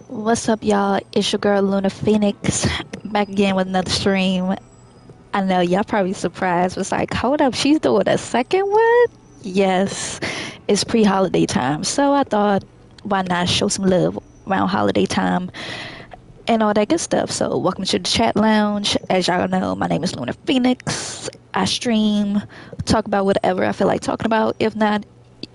What's up, y'all? It's your girl Luna Phoenix back again with another stream. I know y'all probably surprised. Was like, hold up, she's doing a second one? Yes, it's pre-holiday time, so I thought, why not show some love around holiday time and all that good stuff. So, welcome to the chat lounge. As y'all know, my name is Luna Phoenix. I stream, talk about whatever I feel like talking about. If not,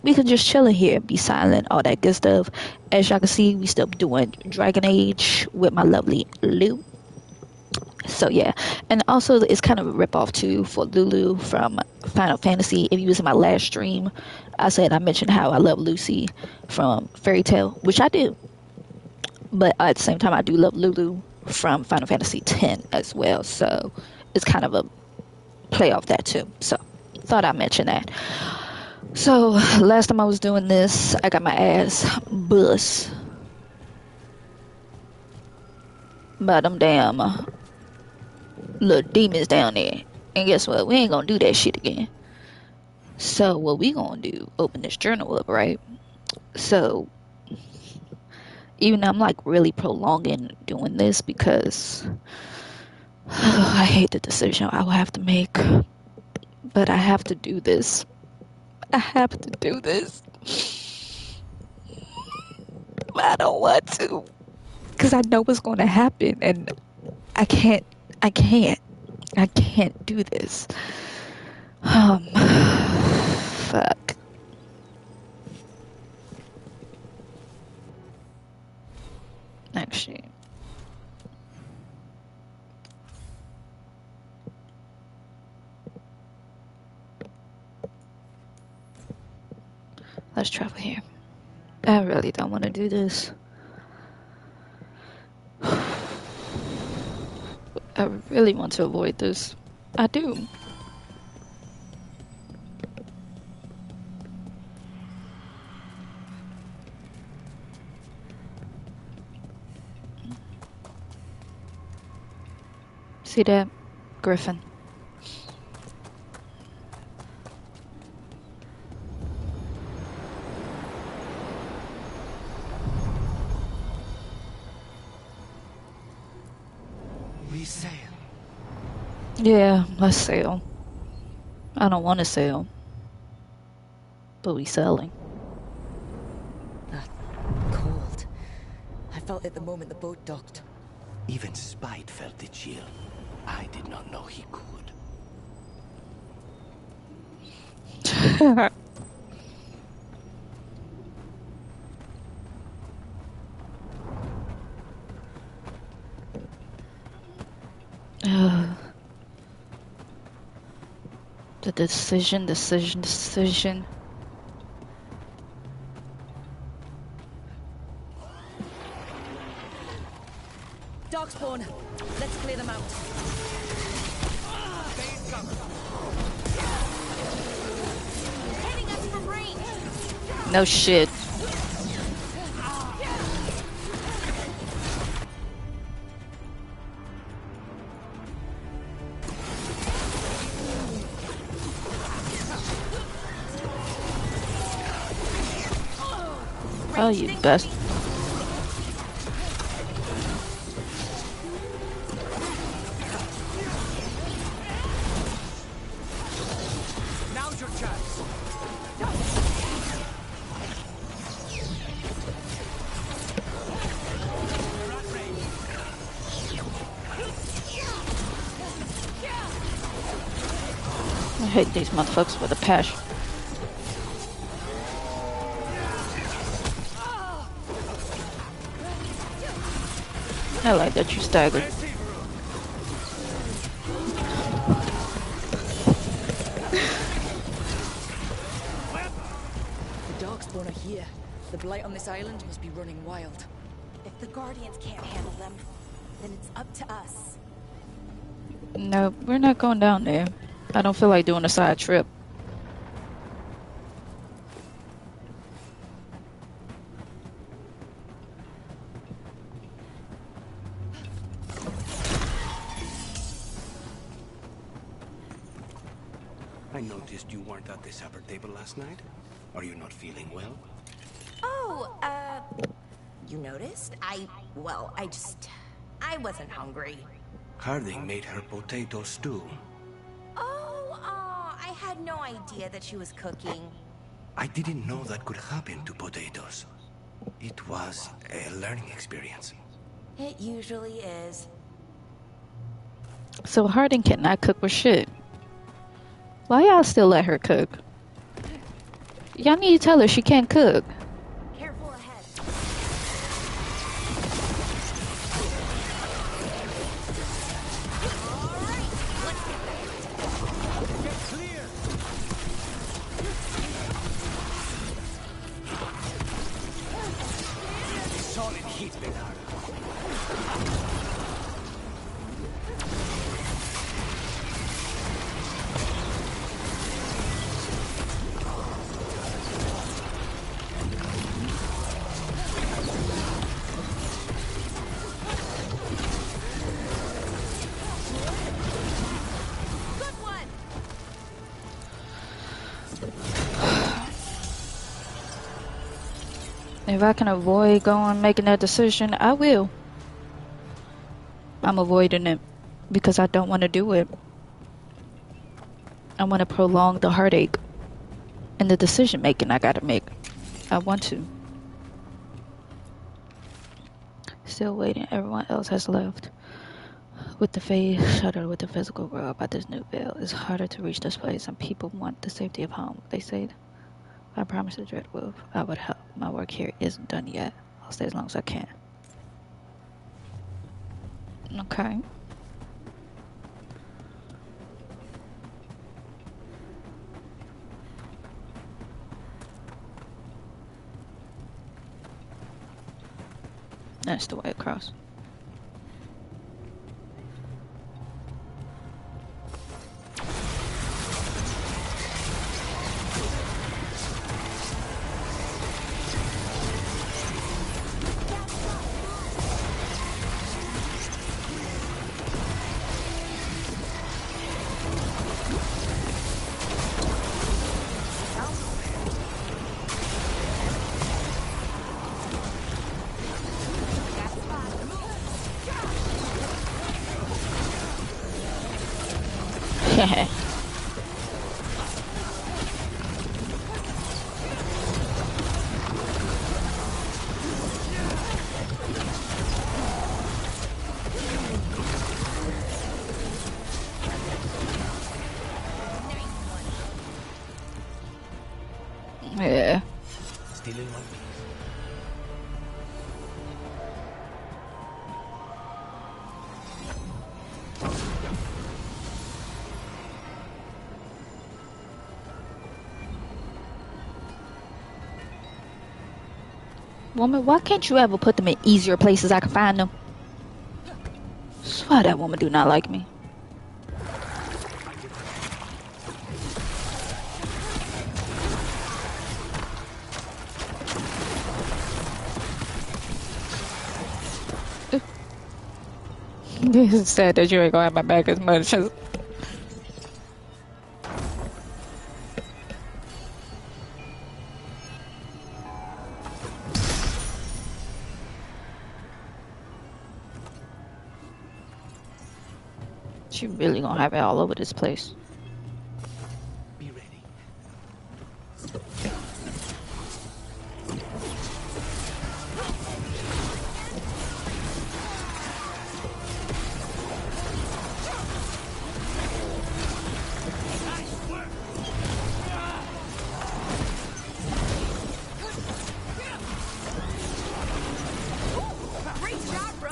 we can just chill in here, be silent, all that good stuff. As y'all can see, we still doing Dragon Age with my lovely Lou. So yeah, and also it's kind of a rip off too for Lulu from Final Fantasy. If you was in my last stream, I mentioned how I love Lucy from Fairy Tail, which I do, but at the same time I do love Lulu from Final Fantasy X as well. So it's kind of a play off that too. So thought I'd mention that. So last time I was doing this, I got my ass bust by them damn little demons down there. And guess what? We ain't gonna do that shit again. So what we gonna do? Open this journal up, right? So even though I'm like really prolonging doing this because I hate the decision I will have to make, but I have to do this. I have to do this. I don't want to because I know what's gonna happen, and I can't. I can't. I can't do this. Fuck. Actually, let's travel here. I really don't want to do this. I really want to avoid this. I do. See that? Griffin. We sail. Yeah, let's sail. I don't want to sail. But we sailing. That cold. I felt it the moment the boat docked. Even Spite felt the chill. I did not know he could. The decision. Darkspawn! Let's clear them out. Hitting us from range. No shit. Oh, you best. Now's your chance. I hate these motherfuckers with a passion. I like that you staggered. The Darkspawn are here. The blight on this island must be running wild. If the Guardians can't handle them, then it's up to us. No, we're not going down there. I don't feel like doing a side trip. I noticed you weren't at the supper table last night. Are you not feeling well? Oh, You noticed? Well, I wasn't hungry. Harding made her potato stew. Oh, I had no idea that she was cooking. I didn't know that could happen to potatoes. It was a learning experience. It usually is. So Harding cannot cook for shit. Why y'all still let her cook? Y'all need to tell her she can't cook. Careful ahead. Solid hit, Bernard. Good one. If I can avoid making that decision, I will. I'm avoiding it because I don't want to do it. I want to prolong the heartache and the decision making I gotta make. I want to. Still waiting. Everyone else has left. With the face shuttered with the physical world by this new veil, it's harder to reach this place, and people want the safety of home, they said. I promised the Dreadwolf I would help. My work here isn't done yet. I'll stay as long as I can. Okay. That's the way across. Yeah. Still in one piece. Woman, why can't you ever put them in easier places I can find them? Swear that woman do not like me. This is sad that you ain't gonna have my back as much as... She really gonna have it all over this place. Be ready. Great job, bro.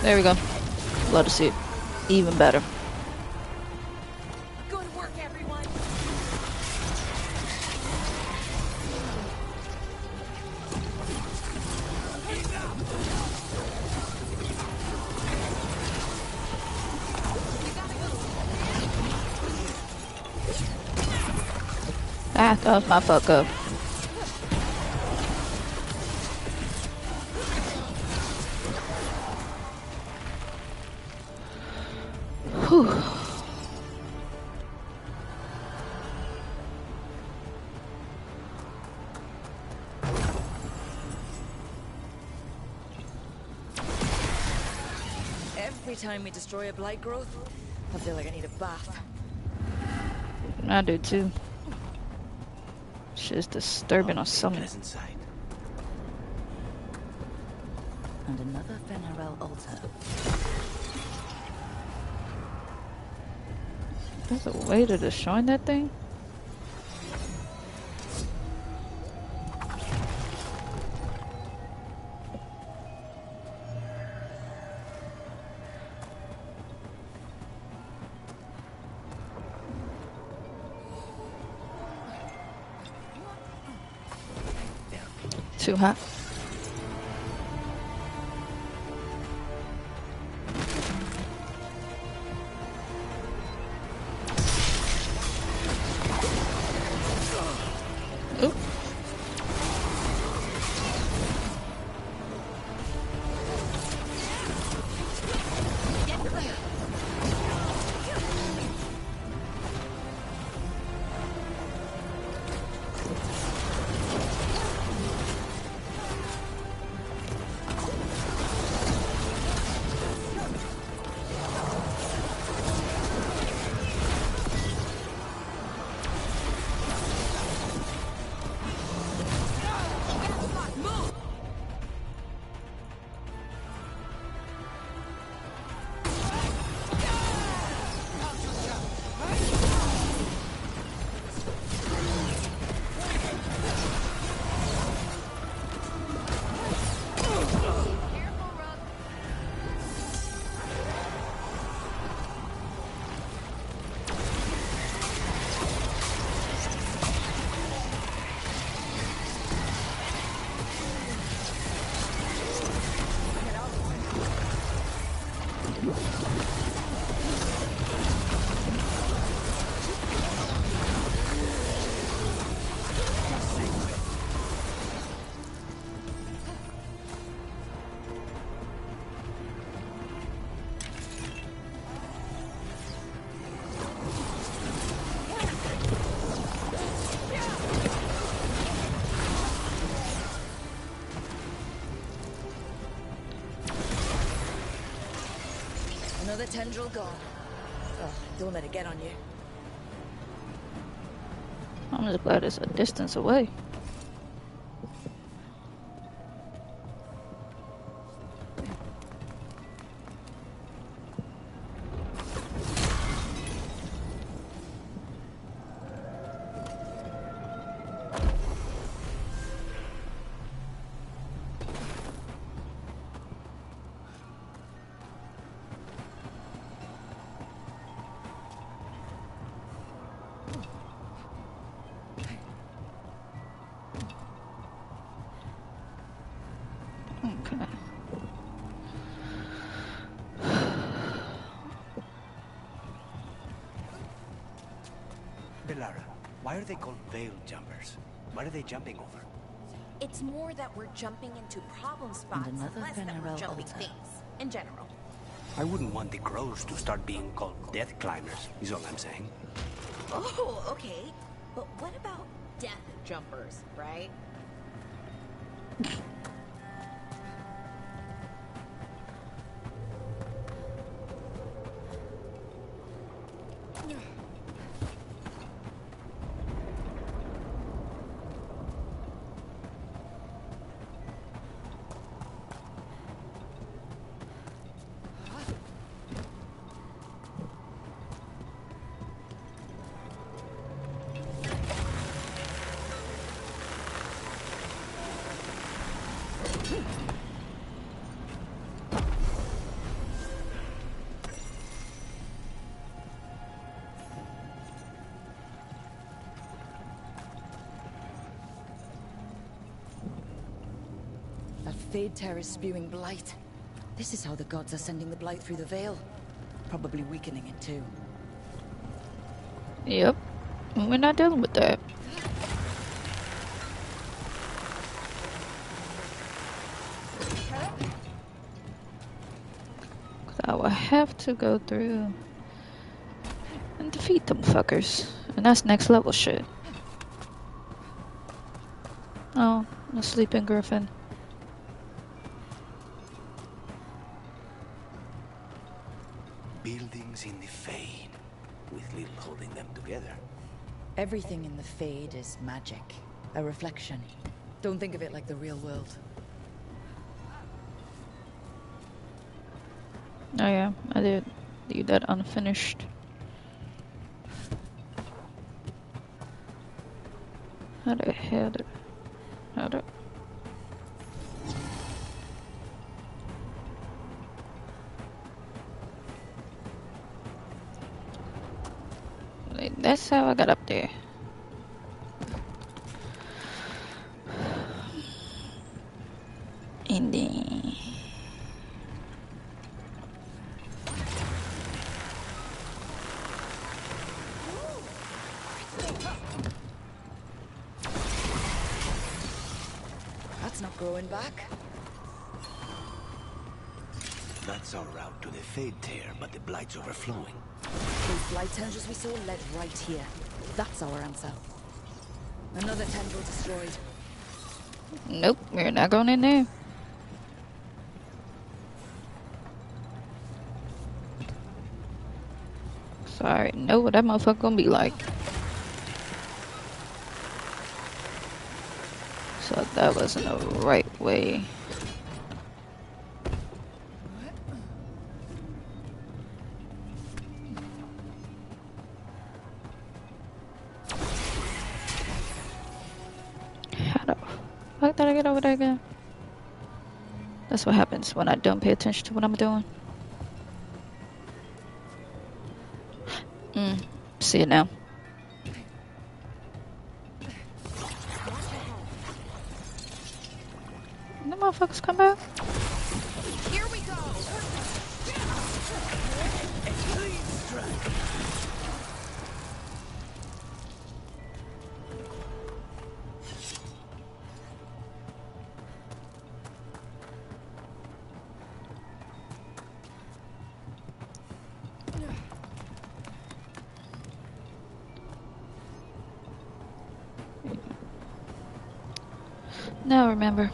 There we go. Love to see it. Even better. Good work, everyone. Ah, that was my fuck up. Whew. Every time we destroy a blight growth, I feel like I need a bath. I do too. Shit's disturbing on some. Pleasant sight. And another Fenarel altar. There's a way to destroy that thing? Too hot. Oop. Another tendril gone. Oh, don't let it get on you. I'm just glad it's a distance away. Okay. Belara, why are they called veil jumpers? What are they jumping over? It's more that we're jumping into problem spots, another less that we're Fenarel jumping altar. things, in general. I wouldn't want the crows to start being called death climbers, is all I'm saying. Oh, okay. But what about death jumpers, right? That Fade Terror spewing blight. This is how the gods are sending the blight through the veil. Probably weakening it too. Yep. We're not dealing with that. I will have to go through and defeat them fuckers. And that's next level shit. Oh, a sleeping griffin. Buildings in the Fade, with little holding them together. Everything in the Fade is magic. A reflection. Don't think of it like the real world. Oh yeah, I did leave that unfinished. How the hell did... How the... Wait, that's how I got up there. And then... That's not growing back. That's our route to the Fade Tear, but the Blight's overflowing. Those blight tendrils we saw led right here. That's our answer. Another tendril destroyed. Nope, we're not going in there. So I already know what that motherfucker gonna be like. So that wasn't the right way. How the fuck did I get over there again? That's what happens when I don't pay attention to what I'm doing. See it now. The motherfuckers come back. Here we go. Now remember.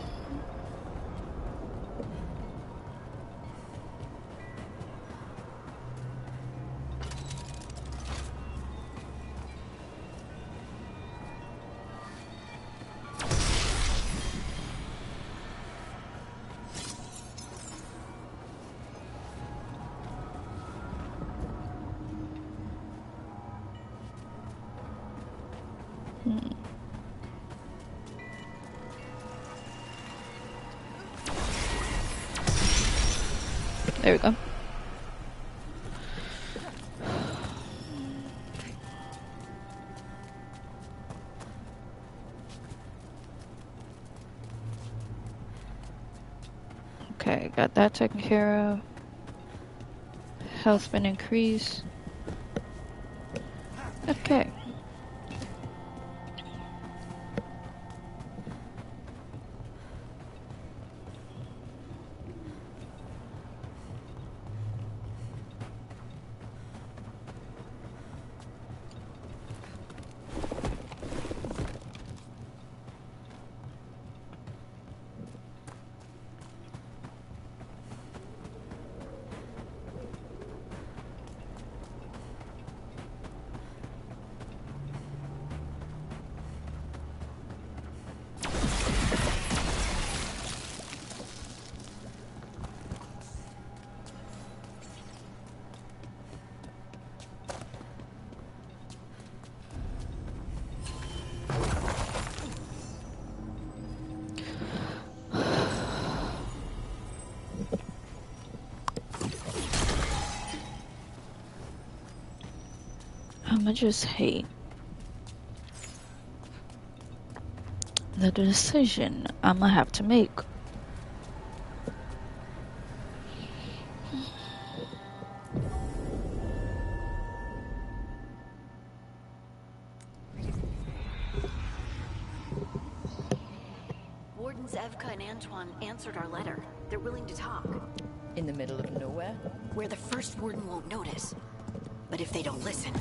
There we go. Okay, got that taken care of. Health's been increased. Okay. I'ma just hate the decision I'ma have to make. Wardens Evka and Antoine answered our letter. They're willing to talk. In the middle of nowhere? Where the first Warden won't notice. But if they don't listen...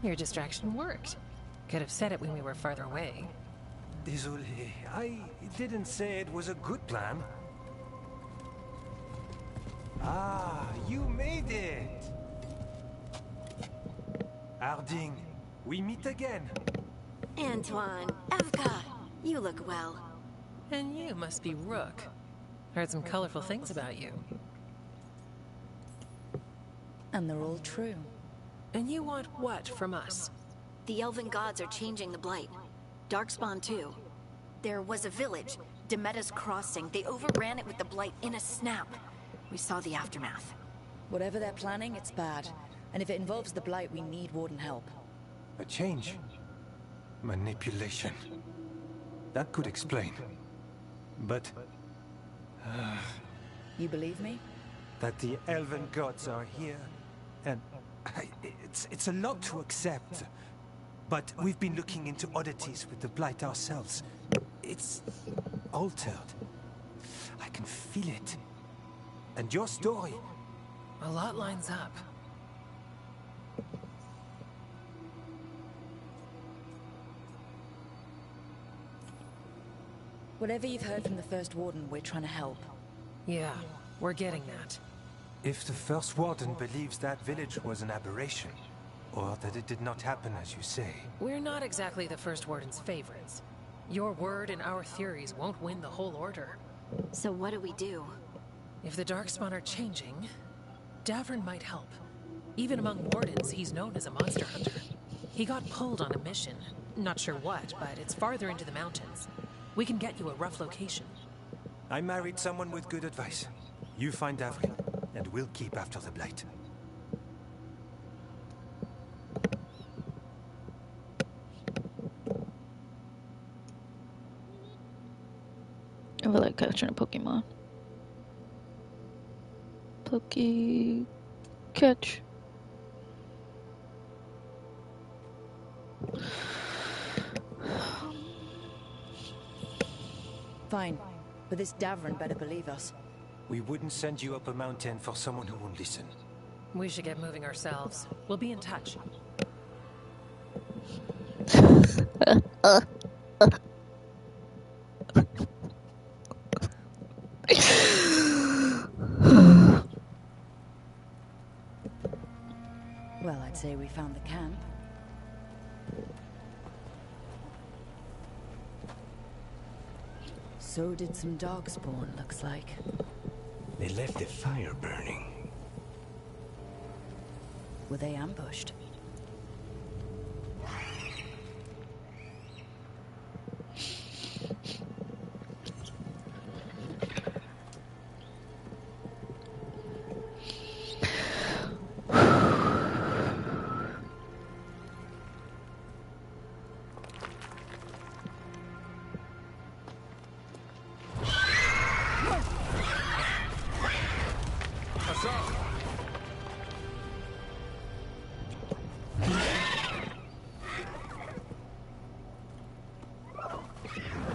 Your distraction worked. Could have said it when we were farther away. Désolé, I didn't say it was a good plan. Ah, you made it! Harding, we meet again. Antoine, Evka, you look well. And you must be Rook. Heard some colorful things about you. And they're all true. And you want what from us? The Elven gods are changing the Blight. Darkspawn too. There was a village, Demeda's Crossing. They overran it with the Blight in a snap. We saw the aftermath. Whatever they're planning, it's bad. And if it involves the Blight, we need Warden help. A change. Manipulation. That could explain. But... You believe me? that the Elven gods are here, and... it's a lot to accept. But we've been looking into oddities with the Blight ourselves. It's... altered. I can feel it. And your story... A lot lines up. Whatever you've heard from the First Warden, we're trying to help. Yeah, we're getting that. If the First Warden believes that village was an aberration, or that it did not happen as you say... We're not exactly the First Warden's favorites. Your word and our theories won't win the whole order. So what do we do? If the Darkspawn are changing, Davrin might help. Even among Wardens, he's known as a monster hunter. He got pulled on a mission. Not sure what, but it's farther into the mountains. We can get you a rough location. I married someone with good advice. You find Davrin, and we'll keep after the Blight. I feel like capturing a Pokemon. Catch. Fine, but this Davrin better believe us. We wouldn't send you up a mountain for someone who won't listen. We should get moving ourselves. We'll be in touch. Well, I'd say we found the camp. So did some Darkspawn, looks like. They left the fire burning. Were they ambushed?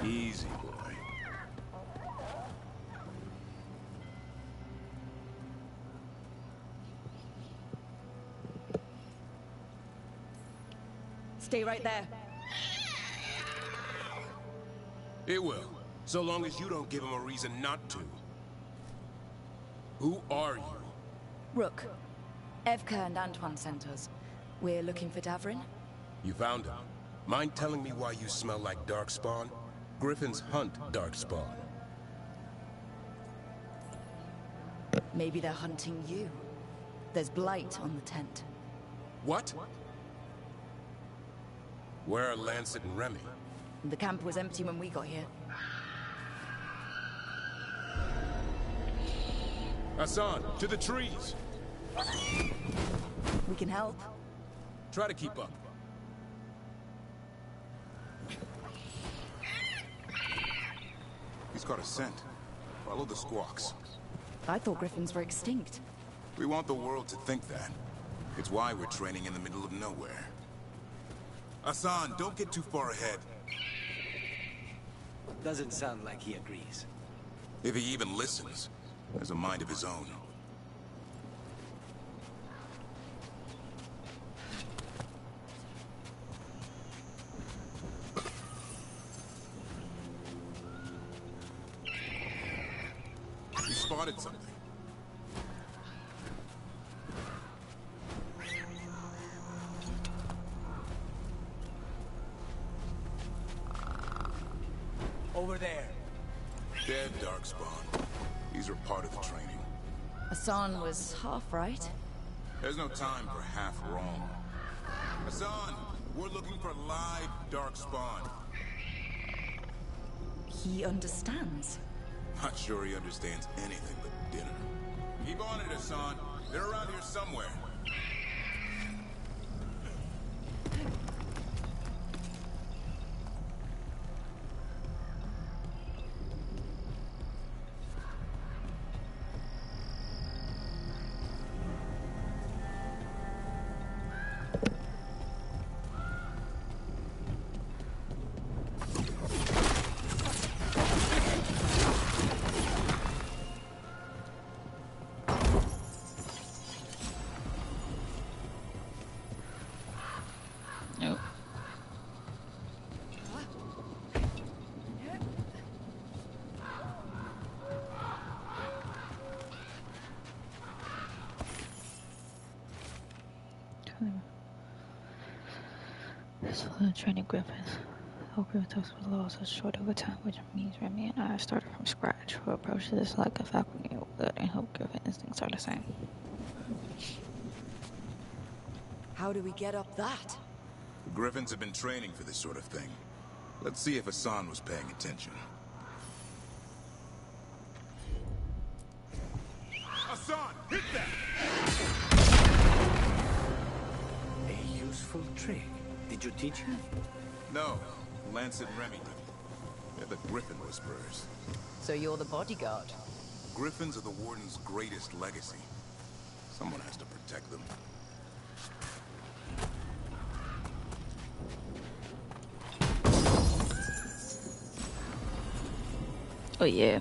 Easy, boy. Stay right there. It will, so long as you don't give him a reason not to. Who are you? Rook. Evka and Antoine sent us. We're looking for Davrin. You found him. Mind telling me why you smell like Darkspawn? Griffins hunt Darkspawn. Maybe they're hunting you. There's blight on the tent. What? Where are Lancet and Remy? The camp was empty when we got here. Hassan, to the trees! We can help. Try to keep up. He's got a scent. Follow the squawks. I thought griffins were extinct. We want the world to think that. It's why we're training in the middle of nowhere. Hassan, don't get too far ahead. Doesn't sound like he agrees. If he even listens, has a mind of his own. He spotted something. Over there. Dead Darkspawn. These are part of the training. Hassan was half right. There's no time for half wrong. Hassan, we're looking for live Darkspawn. He understands. Not sure he understands anything but dinner. Keep on it, Hassan. They're around here somewhere. Nope. This was a training Griffins. Whole Griffin talks with laws such short over time, which means Remy and I started from scratch. We'll approach this like a faculty would and hope Griffin instincts are the same. How do we get up that? The Griffins have been training for this sort of thing. Let's see if Hassan was paying attention. Hassan, hit that! A useful trick. Did you teach him? No, Lancet and Remy did it. They're the Griffin Whisperers. So you're the bodyguard. Griffins are the Warden's greatest legacy. Someone has to protect them. Oh yeah.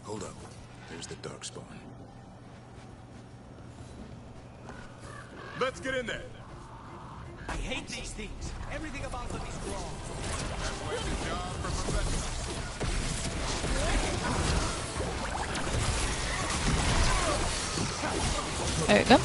Hold up. There's the Darkspawn. Let's get in there. I hate these things. Everything about them is wrong. That's why it's a job for professionals. There you go.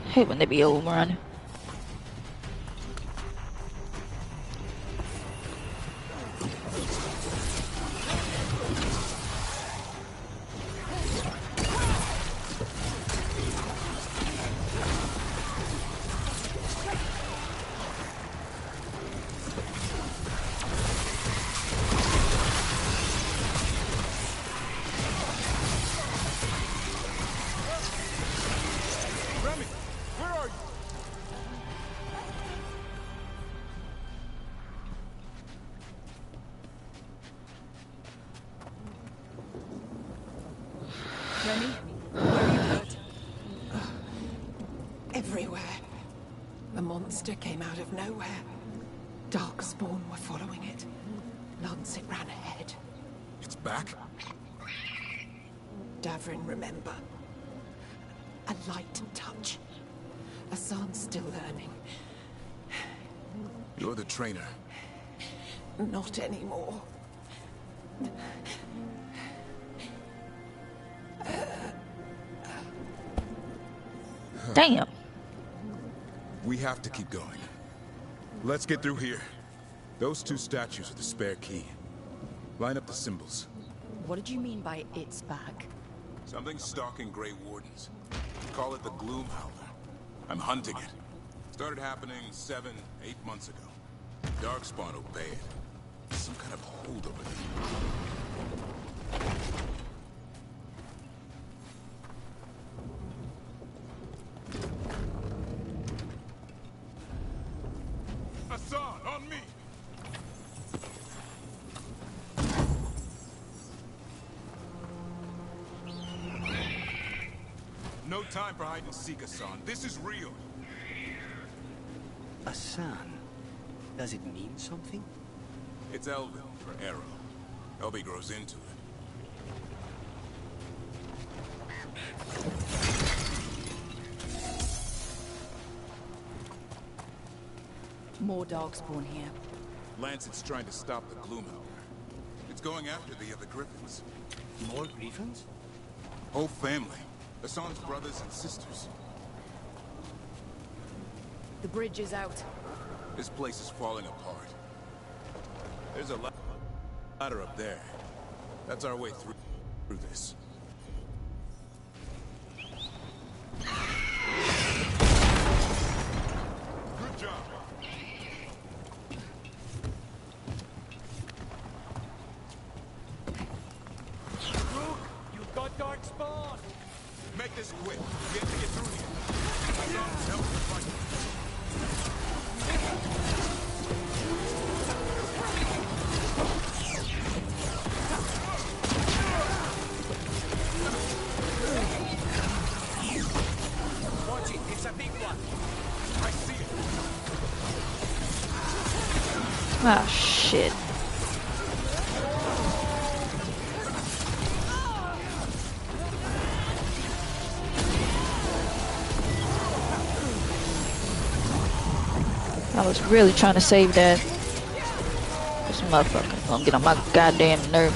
Hate when they be overrun. monster came out of nowhere. Darkspawn were following it. Lancet ran ahead. It's back? Davrin, remember. A light touch. Hassan's still learning. You're the trainer. Not anymore. Damn. We have to keep going. Let's get through here. Those two statues are the spare key. Line up the symbols. What did you mean by it's back? Something stalking Grey Wardens. Call it the Gloom Howler. I'm hunting it. Started happening 7, 8 months ago. Darkspawn obey it. Some kind of hold over them. Hassan, on me! No time for hide and seek, Hassan. This is real. Hassan? Does it mean something? It's Elven for arrow. Elby grows into it. More Darkspawn here. Lancet's trying to stop the Gloomhowler. It's going after the other Griffins. More griffins? Whole family. Hassan's brothers and sisters. The bridge is out. This place is falling apart. There's a ladder up there. That's our way through this. Good job. Rook, you've got Darkspawn! Make this quick. We have to get through here. Hassan's help the fight. Watch it, it's a big one. I see it. Ah, shit. I was really trying to save that. This motherfucker gonna get on my goddamn nerve.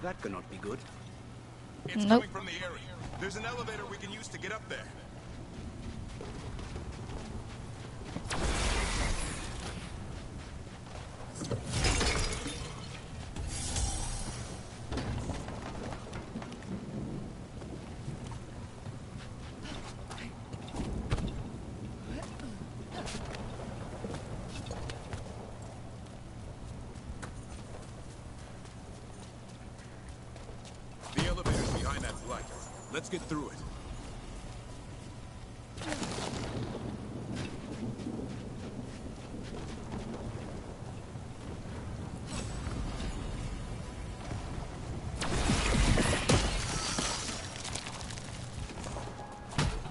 That cannot be good. It's Nope. coming from the area. There's an elevator we can use to get up there. The elevator's behind that light. Let's get through it.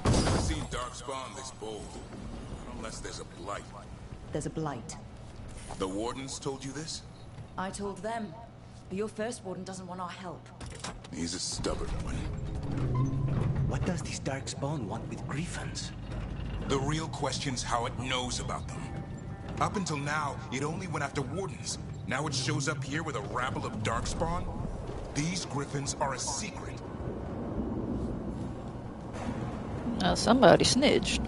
Never seen Darkspawn this bold. Unless there's a blight. There's a blight. The Wardens told you this? I told them. But your first warden doesn't want our help. He's a stubborn one. What does this Darkspawn want with griffins? The real question's how it knows about them. Up until now, it only went after Wardens. Now it shows up here with a rabble of Darkspawn? These Griffins are a secret. Now somebody snitched.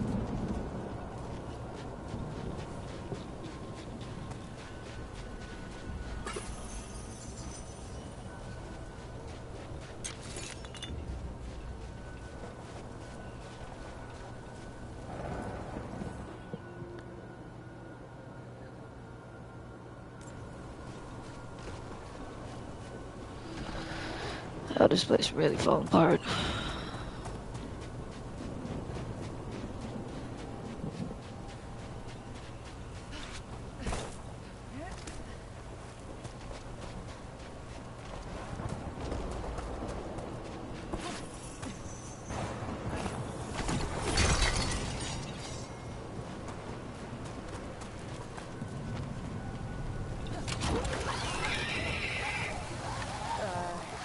Oh, this place is really falling apart.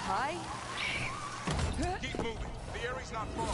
Hi? Keep moving. The area's not far.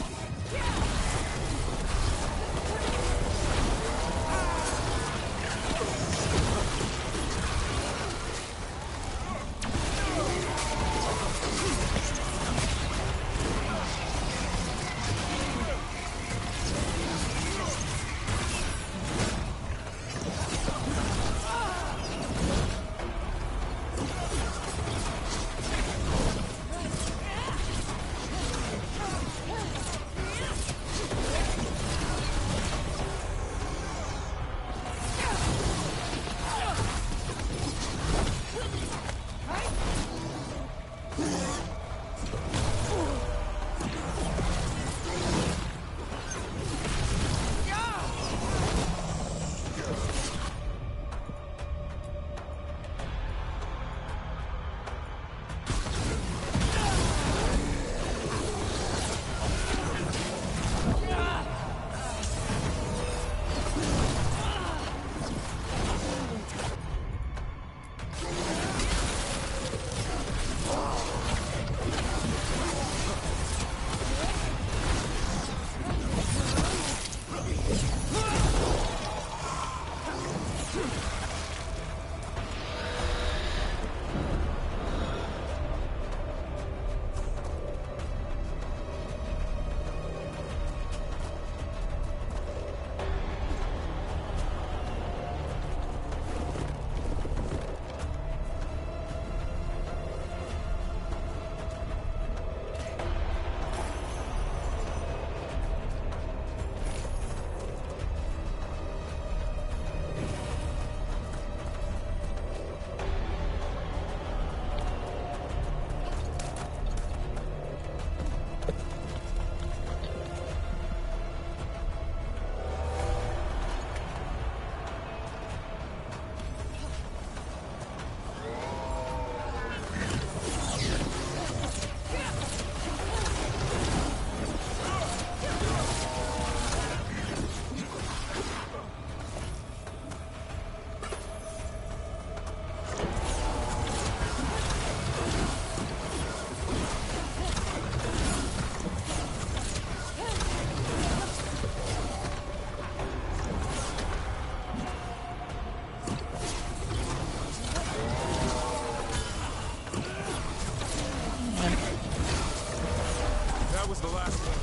That was the last one.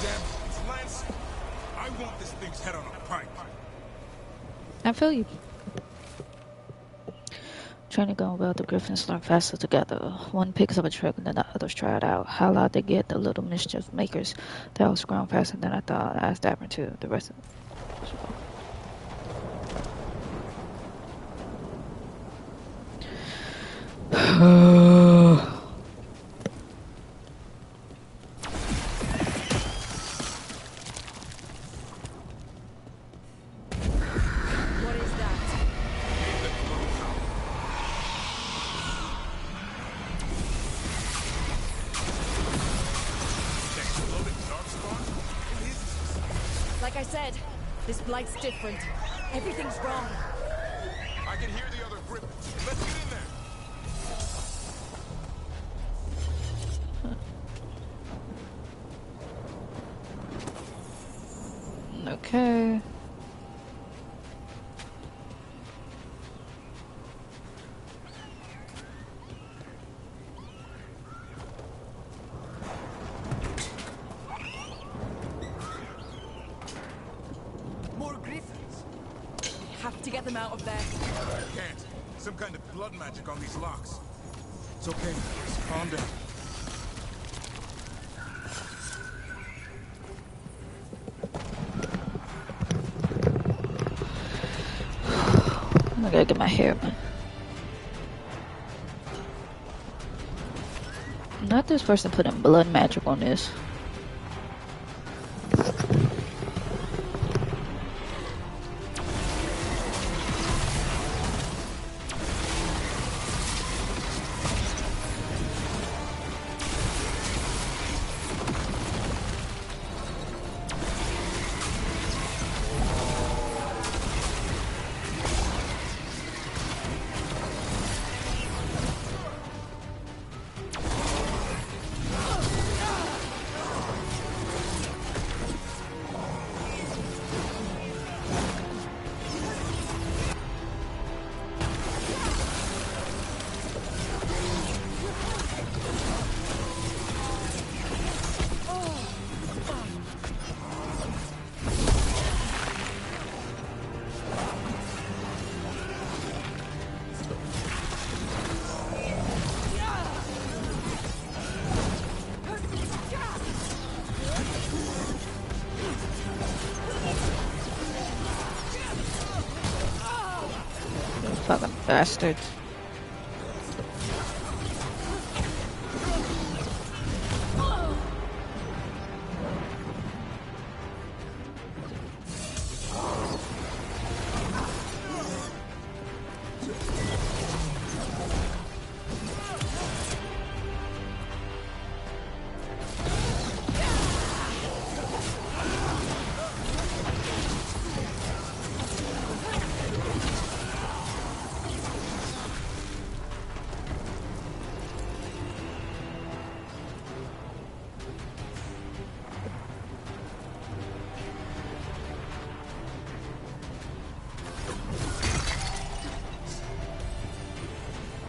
Damn, it's Lance. I want this thing's head on a pike. I feel you. Training going well, the Griffins learn faster together. One picks up a trick and then the others try it out. How loud they get, the little mischief makers. They all scrum faster than I thought. I asked Dapper too. The rest of What is that? Exploded Darkspawn? What is this? Like I said, this blight's different. Everything's wrong. I can hear the other Griffins. Let's get in there. Okay. More griffins. We have to get them out of there. I can't. Some kind of blood magic on these locks. It's okay. Just calm down. I gotta get my hair, man. Why'd this person put in blood magic on this? Fucking bastards.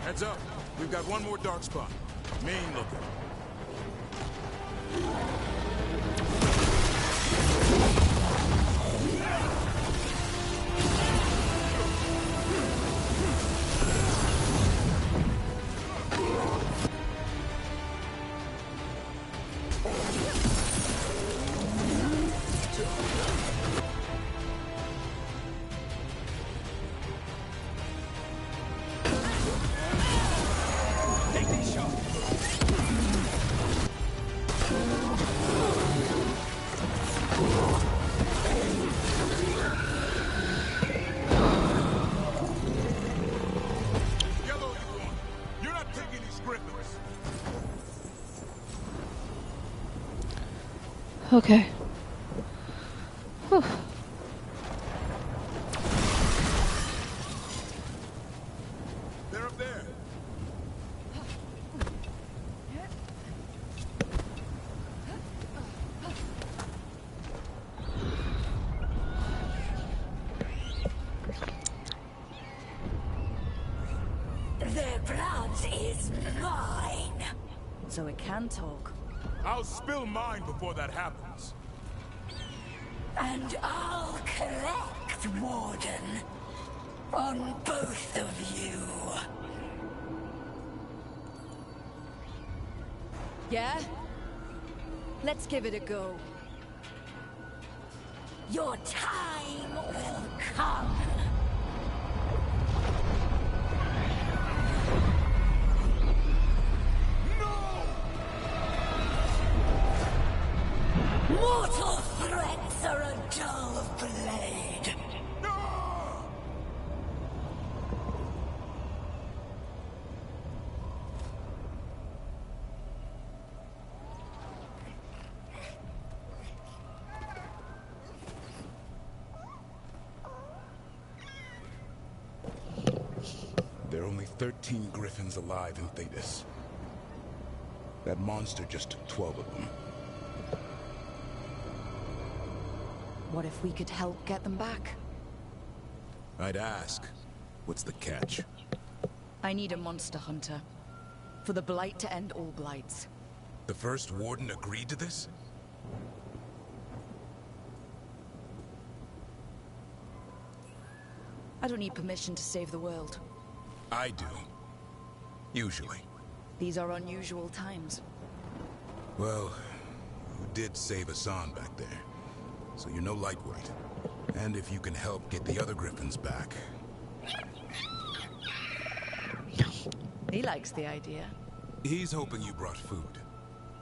Heads up. We've got one more darkspawn. Main looking. Okay. Whew. They're up there. Their blood is mine. So it can talk. I'll spill mine before that happens. And I'll collect, Warden. On both of you. Yeah? Let's give it a go. Your time will come. Mortal threats are a dull blade. There are only 13 Griffins alive in Thetis. That monster just took 12 of them. What if we could help get them back? I'd ask, what's the catch? I need a monster hunter. For the Blight to end all blights. The first Warden agreed to this? I don't need permission to save the world. I do. Usually. These are unusual times. Well, you did save Hassan back there. So you're no lightweight. And if you can help get the other Griffins back... He likes the idea. He's hoping you brought food.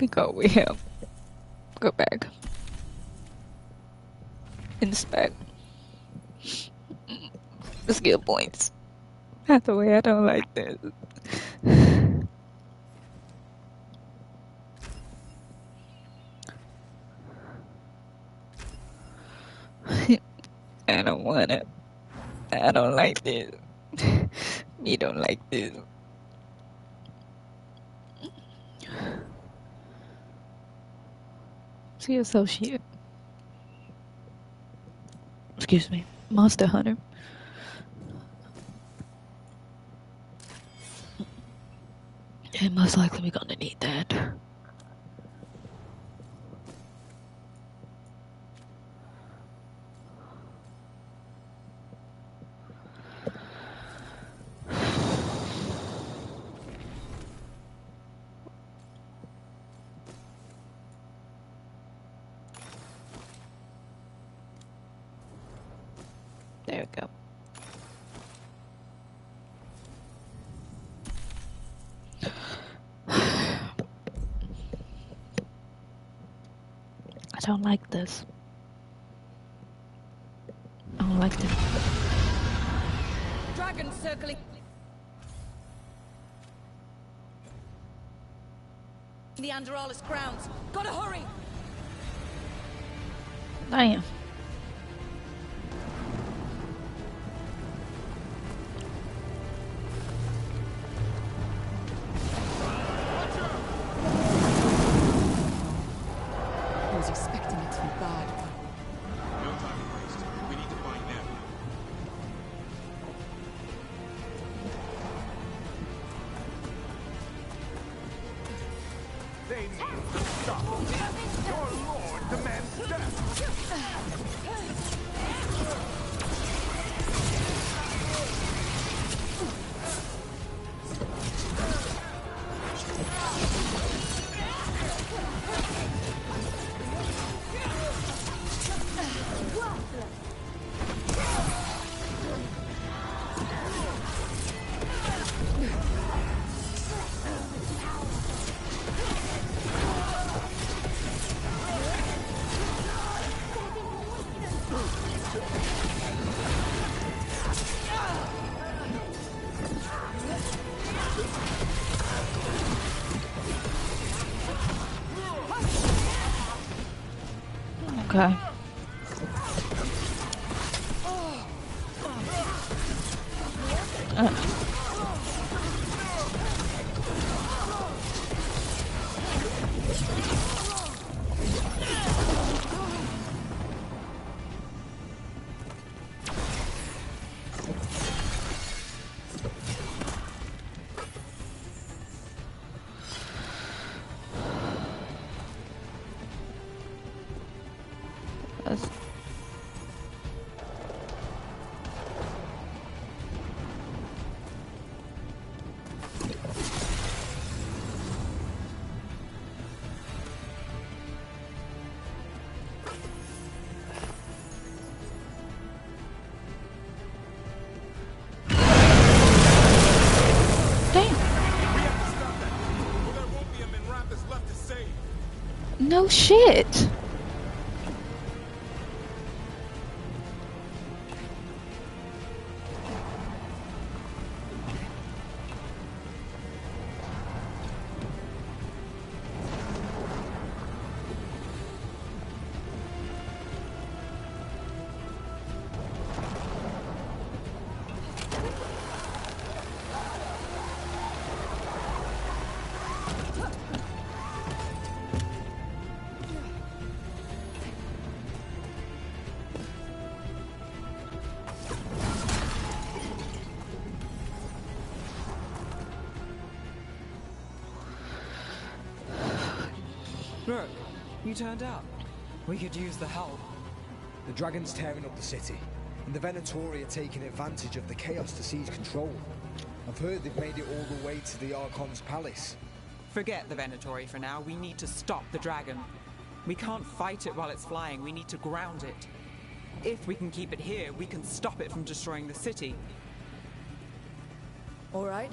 We go with him. Go back. Inspect. Skill points. Hathaway, I don't like this. I don't want it. I don't like this. You don't like this. See associate. Excuse me. Monster Hunter. And most likely we're gonna need that. There we go. I don't like this. I don't like this. Dragon circling. The Andaralis grounds. Gotta hurry. Damn. I was expecting it to be bad. No time to waste. We need to find them. They need to stop. Your lord demands death. Okay. No shit. Look, you turned up. We could use the help. The Dragon's tearing up the city, and the Venatori are taking advantage of the chaos to seize control. I've heard they've made it all the way to the Archon's palace. Forget the Venatori for now. We need to stop the dragon. We can't fight it while it's flying. We need to ground it. If we can keep it here, we can stop it from destroying the city. All right.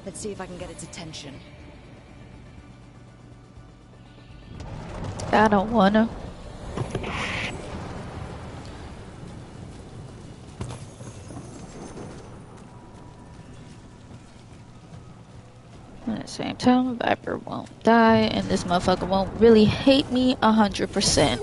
Let's see if I can get its attention. I don't wanna. At the same time, Viper won't die, and this motherfucker won't really hate me 100%.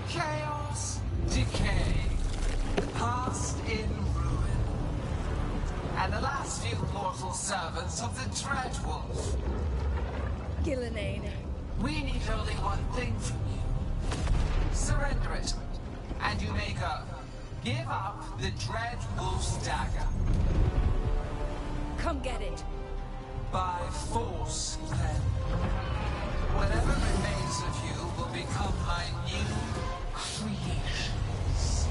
Chaos, decay, past in ruin, and the last few mortal servants of the Dreadwolf. Gillenane. We need only one thing from you. Surrender it, and you may go. Give up the Dreadwolf's dagger. Come get it. By force, then. Whatever remains of you will become my new creations.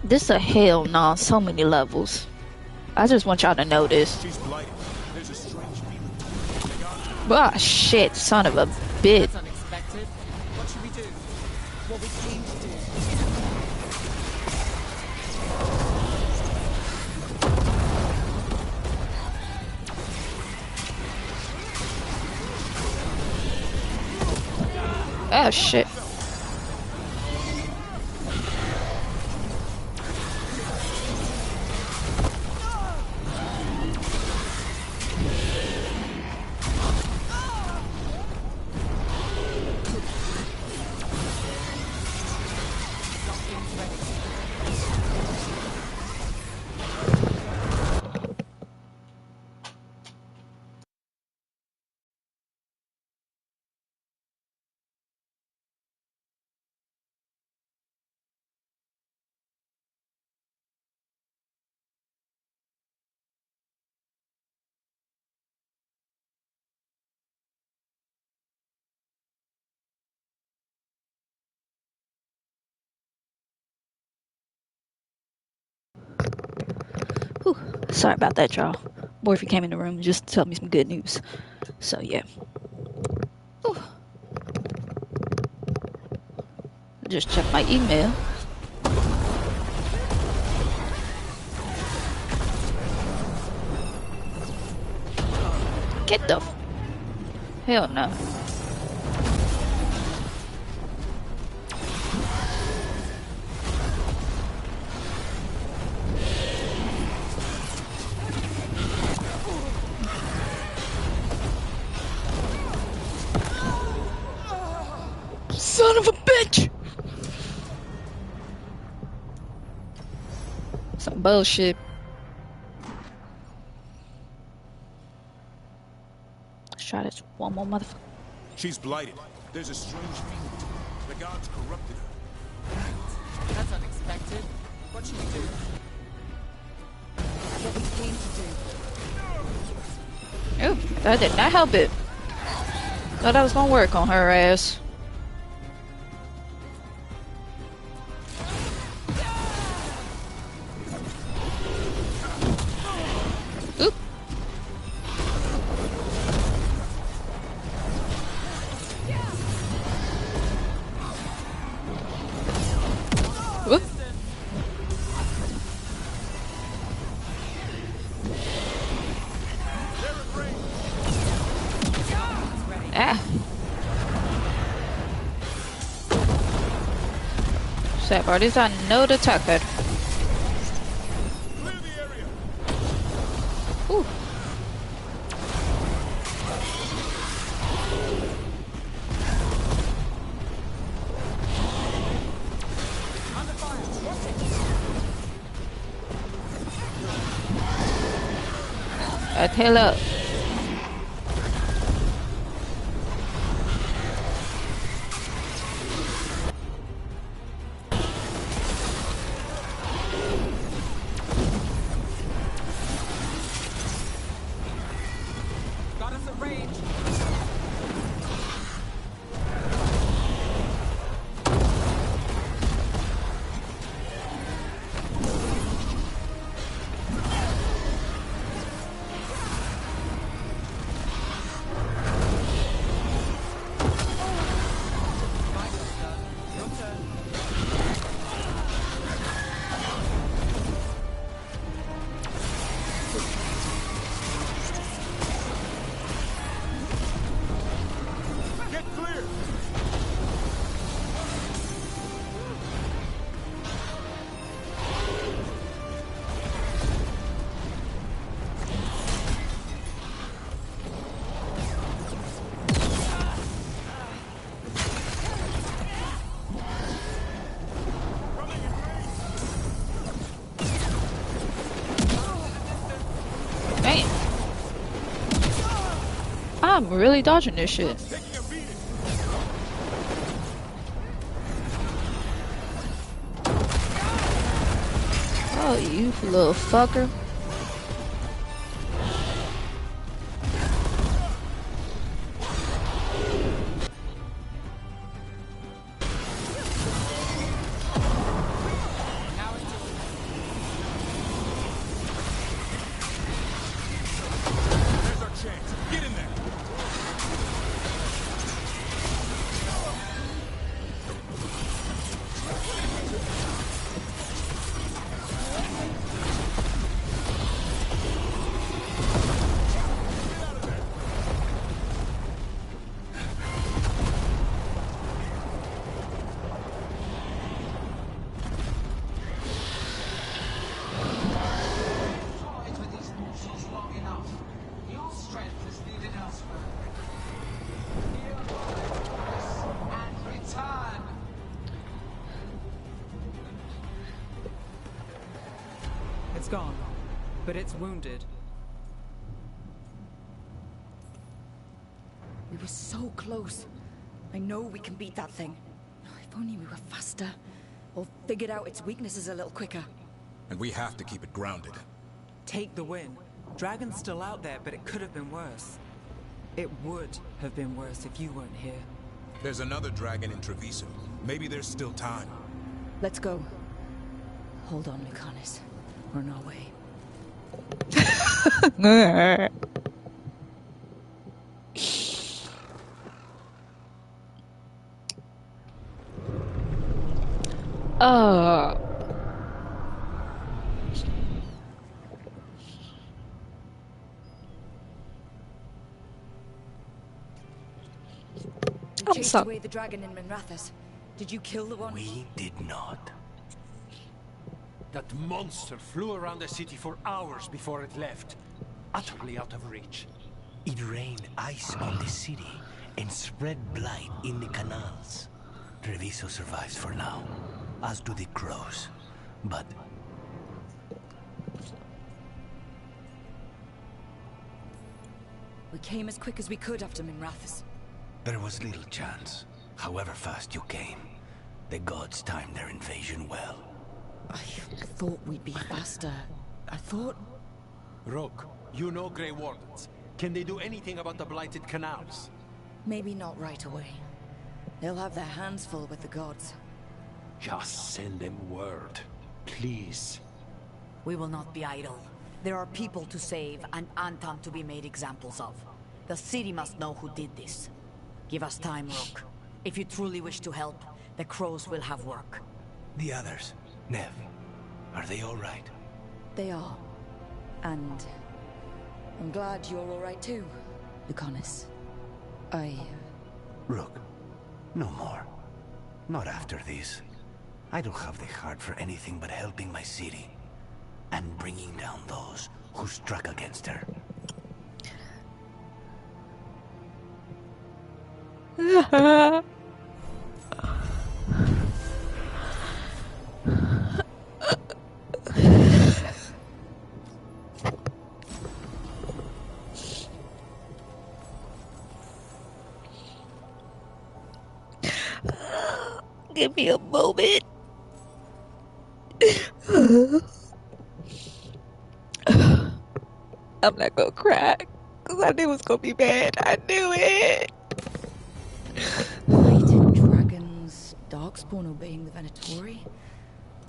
This a hell no, so many levels. I just want y'all to know this. She's blighted. There's a strange feeling. Ah, shit, son of a bitch. That's unexpected. What should we do? What we came to do. Oh shit. Whew. Sorry about that, y'all. Morphe came in the room just to tell me some good news. So, yeah. Whew. Just check my email. Get the hell no. Son of a bitch! Some bullshit. Let's try this one more motherfucker. She's blighted. There's a strange feeling to her. The gods corrupted her. That's unexpected. What should we do? What we came to do. Ooh, that did not help it. Thought I was gonna work on her ass. Oop. Whoop. Ah. Sad part is I know the target. Ooh. Hello. Got us at range. Get clear! Damn. I'm really dodging this shit. Oh, you little fucker. There's our chance. Get in there! Toyed with these morsels long enough. Your strength is needed elsewhere. Heal your and return. It's gone, but it's wounded. We were so close. I know we can beat that thing. If only we were faster. Or figured out its weaknesses a little quicker. And we have to keep it grounded. Take the win. Dragon's still out there, but it could have been worse. It would have been worse if you weren't here. There's another dragon in Treviso. Maybe there's still time. Let's go. Hold on, Lucanus. We're on our way. Oh. We chased away the dragon in Minrathous. Did you kill the one? We did not. That monster flew around the city for hours before it left. Utterly out of reach. It rained ice on the city and spread blight in the canals. Treviso survives for now, as do the crows. But We came as quick as we could after Minrathous. there was little chance. However fast you came, the gods timed their invasion well. I thought we'd be faster. I thought... Rook, you know Grey Wardens. Can they do anything about the blighted canals? Maybe not right away. They'll have their hands full with the gods. Just send them word, please. We will not be idle. There are people to save and Anton to be made examples of. The city must know who did this. Give us time, Rook. If you truly wish to help, the crows will have work. The others, Nev, are they all right? They are. And... I'm glad you're all right too, Lucanus. Rook, no more. Not after this. I don't have the heart for anything but helping my city. And bringing down those who struck against her. Give me a moment. I'm not gonna cry, because I knew it was gonna be bad. I knew it. Fighting dragons, Darkspawn obeying the Venatori.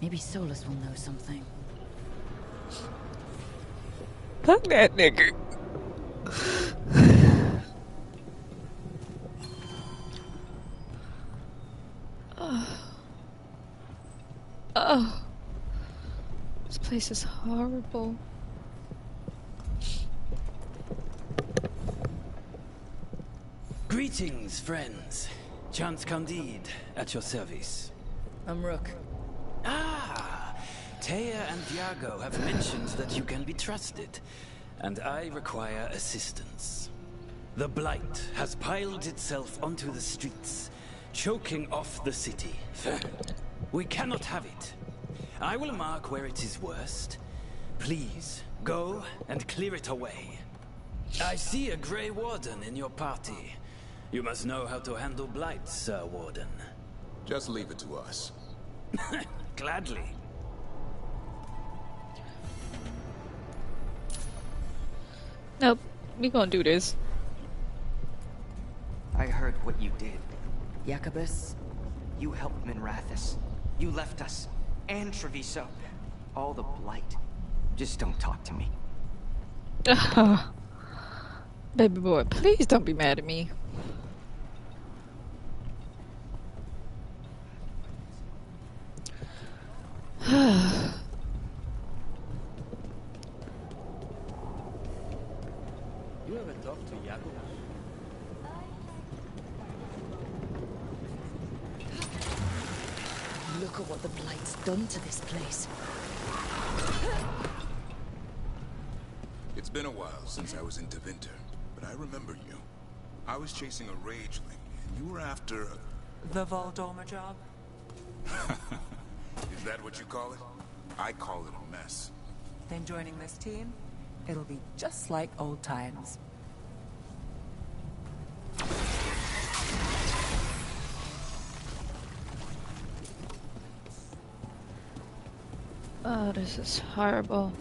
Maybe Solus will know something. Fuck that nigga. Oh, this place is horrible. Greetings, friends. Chance Candide, at your service. I'm Rook. Ah, Taya and Viago have mentioned that you can be trusted, and I require assistance. The Blight has piled itself onto the streets, choking off the city. We cannot have it. I will mark where it is worst. Please, go and clear it away. I see a Grey Warden in your party. You must know how to handle Blight, Sir Warden. Just leave it to us. Gladly. Nope, we gonna do this. I heard what you did. Jacobus? You helped Minrathous. You left us. And Treviso. All the Blight. Just don't talk to me. Baby boy, please don't be mad at me. You ever talked to Jacob? Look at what the Blight's done to this place. It's been a while since I was in Tevinter, but I remember you. I was chasing a rageling, and you were after The Voldorma job? Is that what you call it? I call it a mess. Then joining this team, it'll be just like old times. Oh, this is horrible.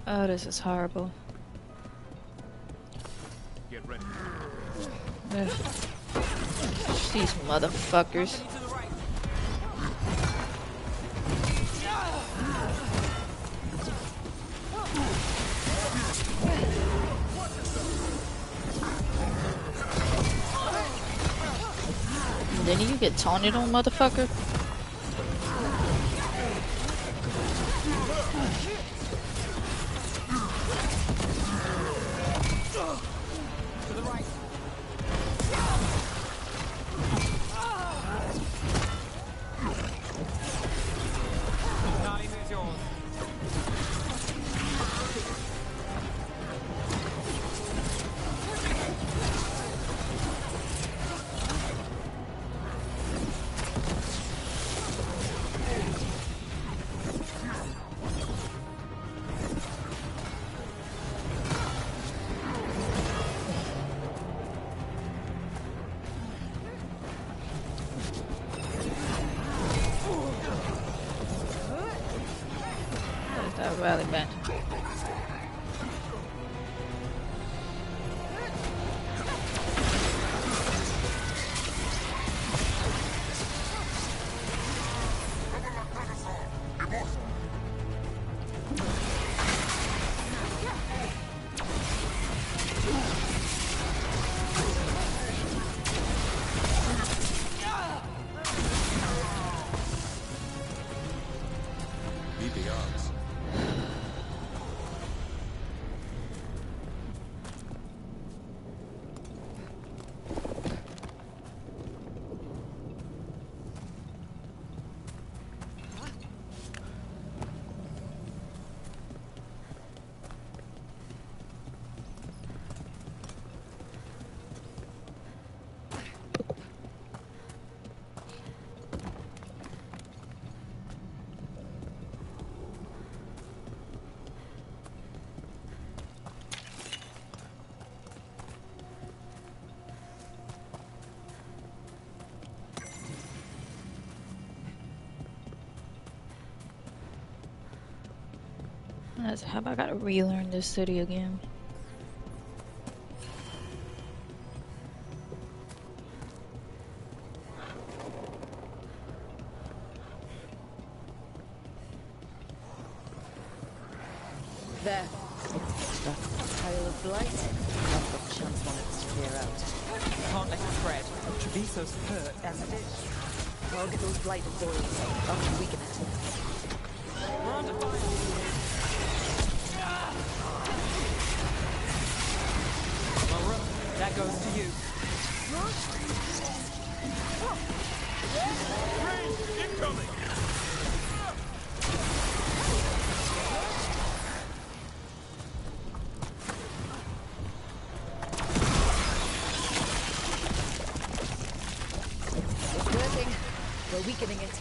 Oh, this is horrible. Get ready. These motherfuckers. Didn't you get taunted on, motherfucker? To the right. Time is yours. That rally band. Beat the odds. Have I gotta relearn this city again? There. That's a pile of blight. That's what Chance wanted us to clear out. Can't let it spread. Treviso's hurt as it is. I'll get those blighted boils. I'll weaken it. We're under fire. Well, Rook, that goes to you. Rain incoming! It's working. We're weakening it.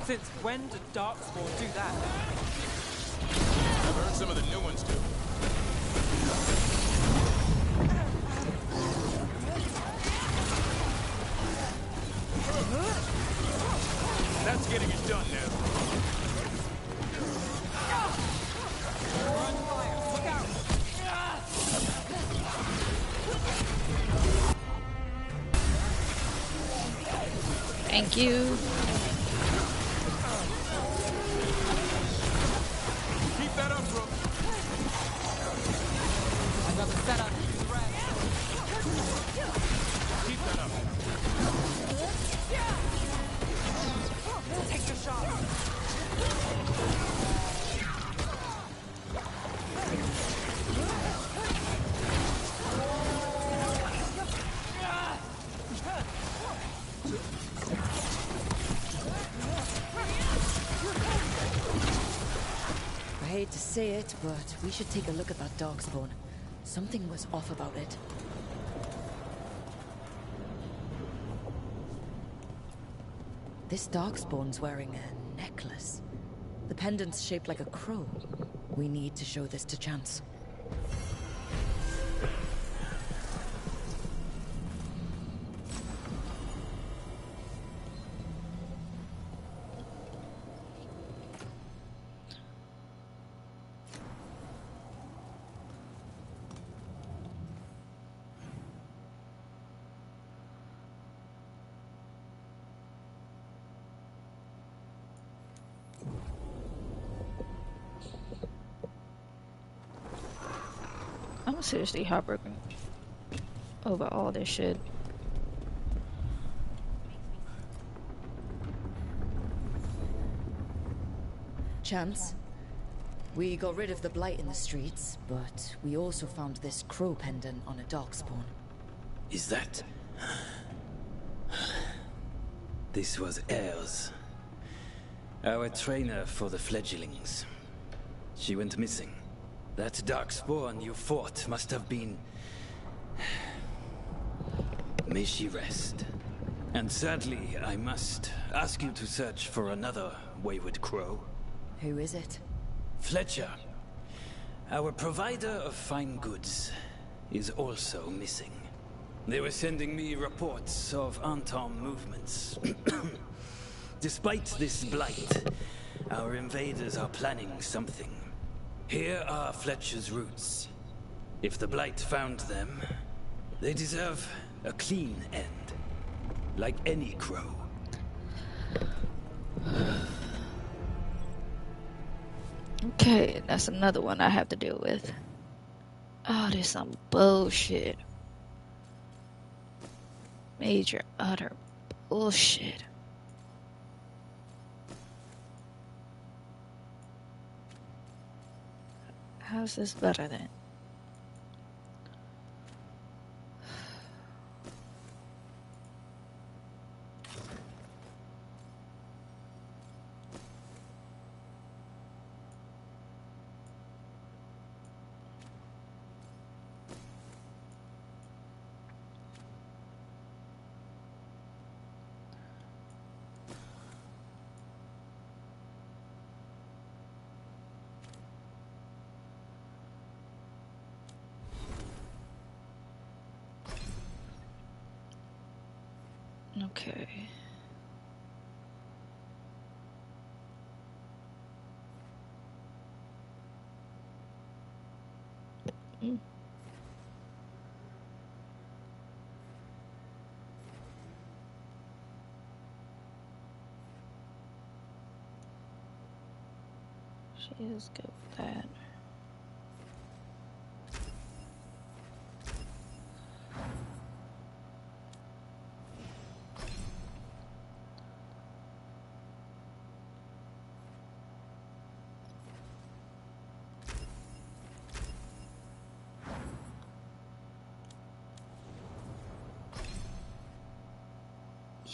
Since when did Darkspawn do that? I've heard some of the new ones do. That's getting it done now. We're on fire. Look out! Thank you. Keep that up, Rook. Another setup. Keep that up. Take your shot. I hate to say it, but we should take a look at that Darkspawn. Something was off about it. This Darkspawn's wearing a necklace. The pendant's shaped like a crow. We need to show this to Chance. I'm seriously heartbroken over all this shit. Chance, we got rid of the blight in the streets, but we also found this crow pendant on a Darkspawn. Is that... This was Ayers, our trainer for the fledglings. She went missing. That Darkspawn you fought must have been... May she rest. And sadly, I must ask you to search for another wayward crow. Who is it? Fletcher. Our provider of fine goods is also missing. They were sending me reports of Anton movements. Despite this blight, our invaders are planning something. Here are Fletcher's roots. If the blight found them, they deserve a clean end. Like any crow. Okay, that's another one I have to deal with. Oh, there's some bullshit. Major, utter bullshit. How's this better then? Okay. Mm. She is good with that.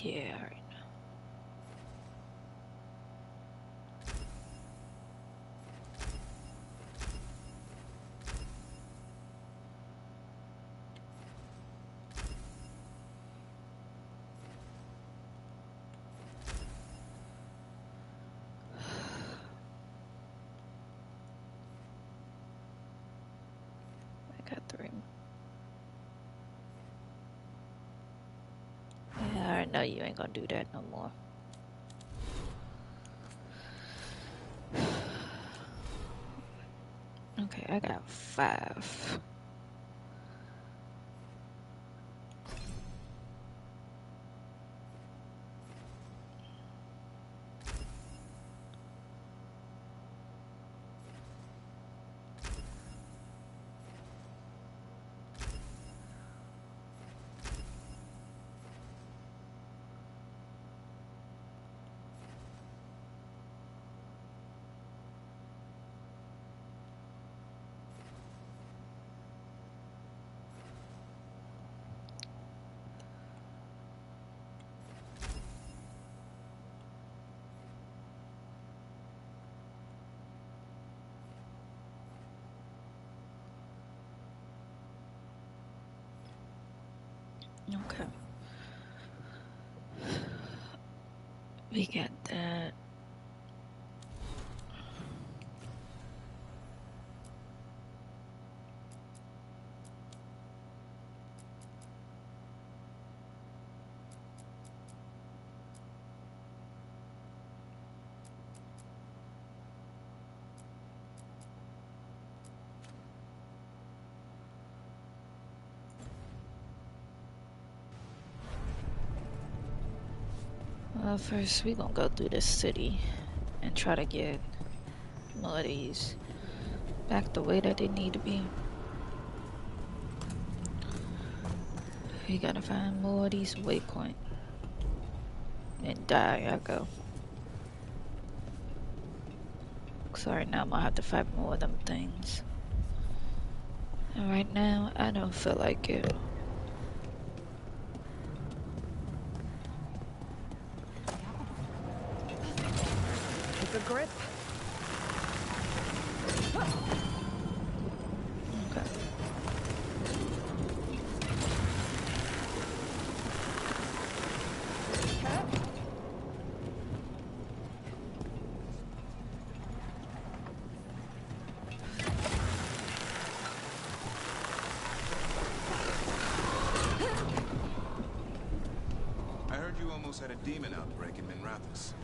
Yeah, all right. I got 3. Yeah, I know you ain't gonna do that no more. Okay, I got 5. Okay. We got that. Well, first we gonna go through this city and try to get more of these back the way that they need to be. We gotta find more of these waypoints. And die, I go. So right now I'm gonna have to fight more of them things. And right now, I don't feel like it. Take a grip. Okay. I heard you almost had a demon outbreak in Minrathous.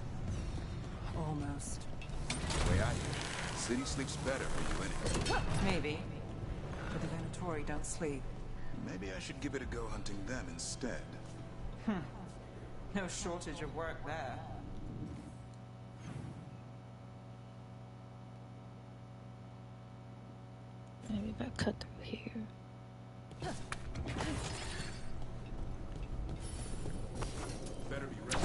Almost. The way I hear it, the city sleeps better when you in it. Maybe. But the Venatori don't sleep. Maybe I should give it a go hunting them instead. No shortage of work there. Maybe if I cut through here. Better be ready.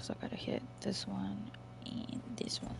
So I gotta hit this one and this one.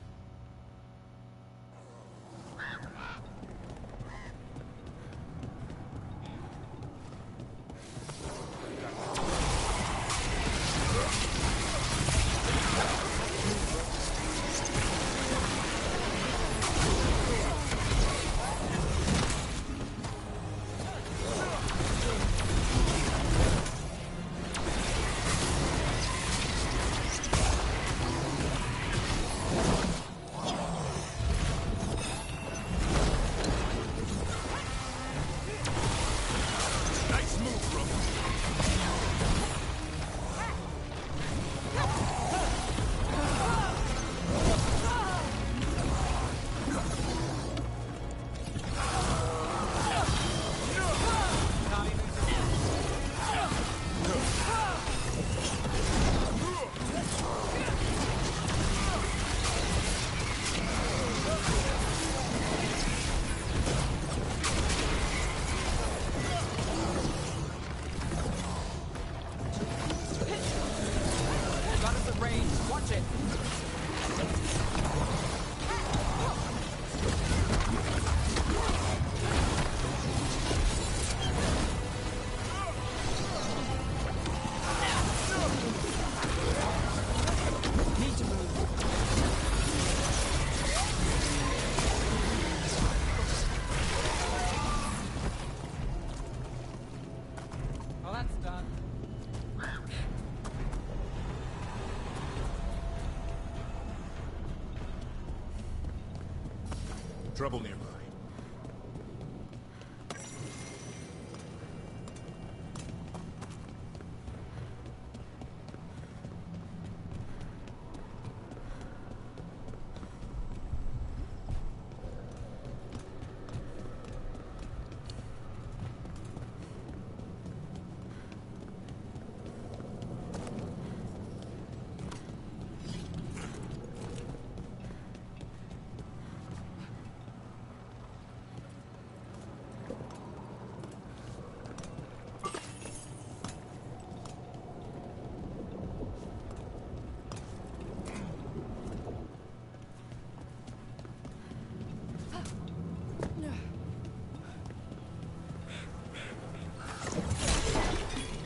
Trouble nearby.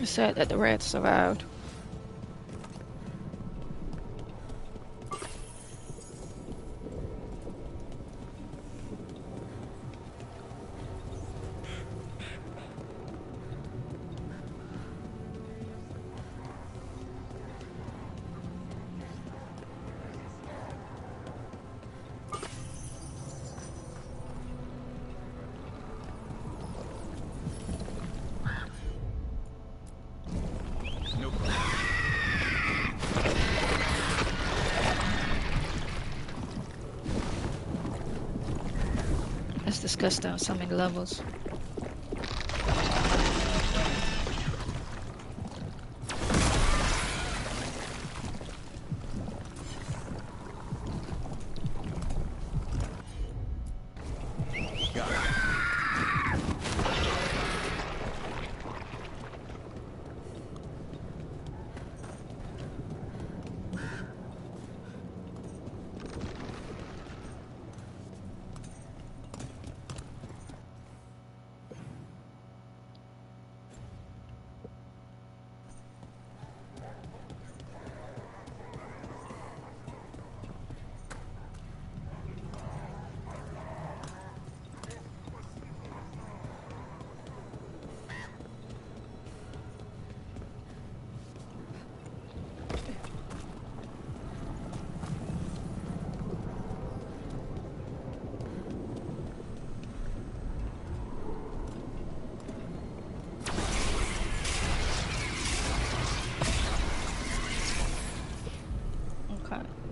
It's sad that the rats survived. Let's discuss on so many levels.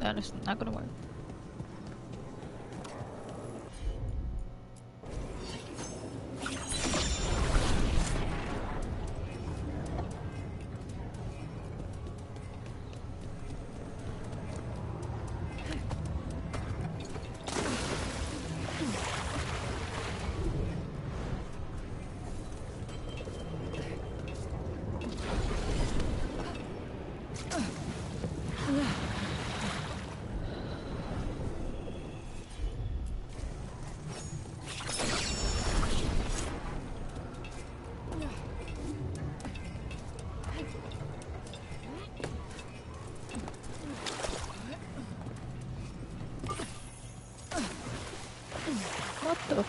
That is not gonna work. so.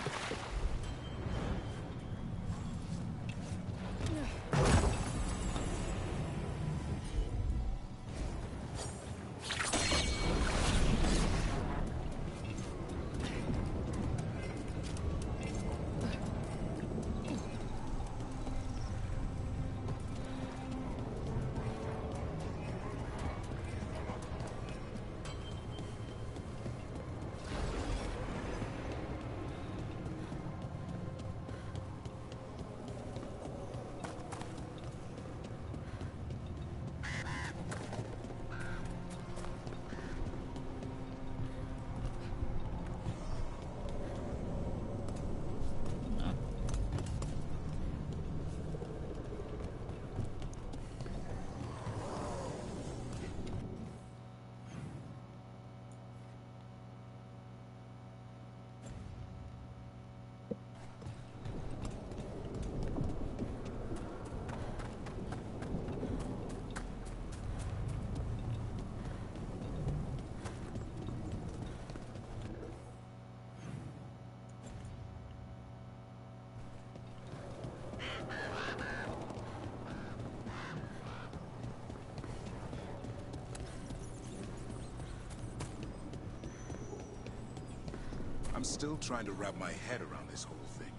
I'm still trying to wrap my head around this whole thing.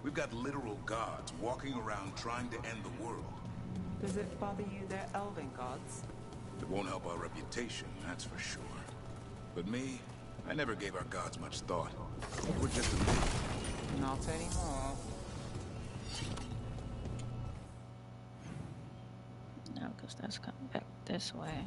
We've got literal gods walking around trying to end the world. Does it bother you they're elven gods? It won't help our reputation, that's for sure. But me, I never gave our gods much thought. We're just a myth. Not anymore. No, because that's coming back this way.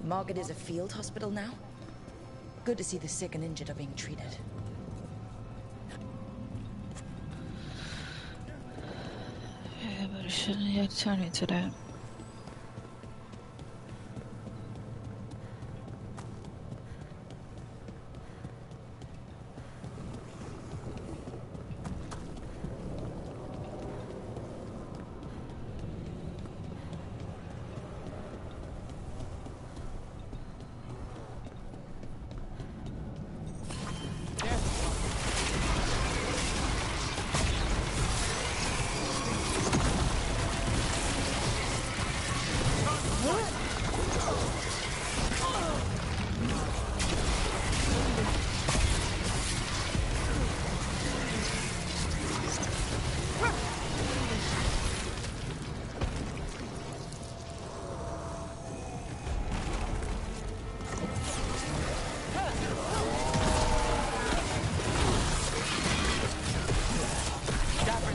Margaret is a field hospital now? Good to see the sick and injured are being treated. Yeah, but it shouldn't yet turn into that.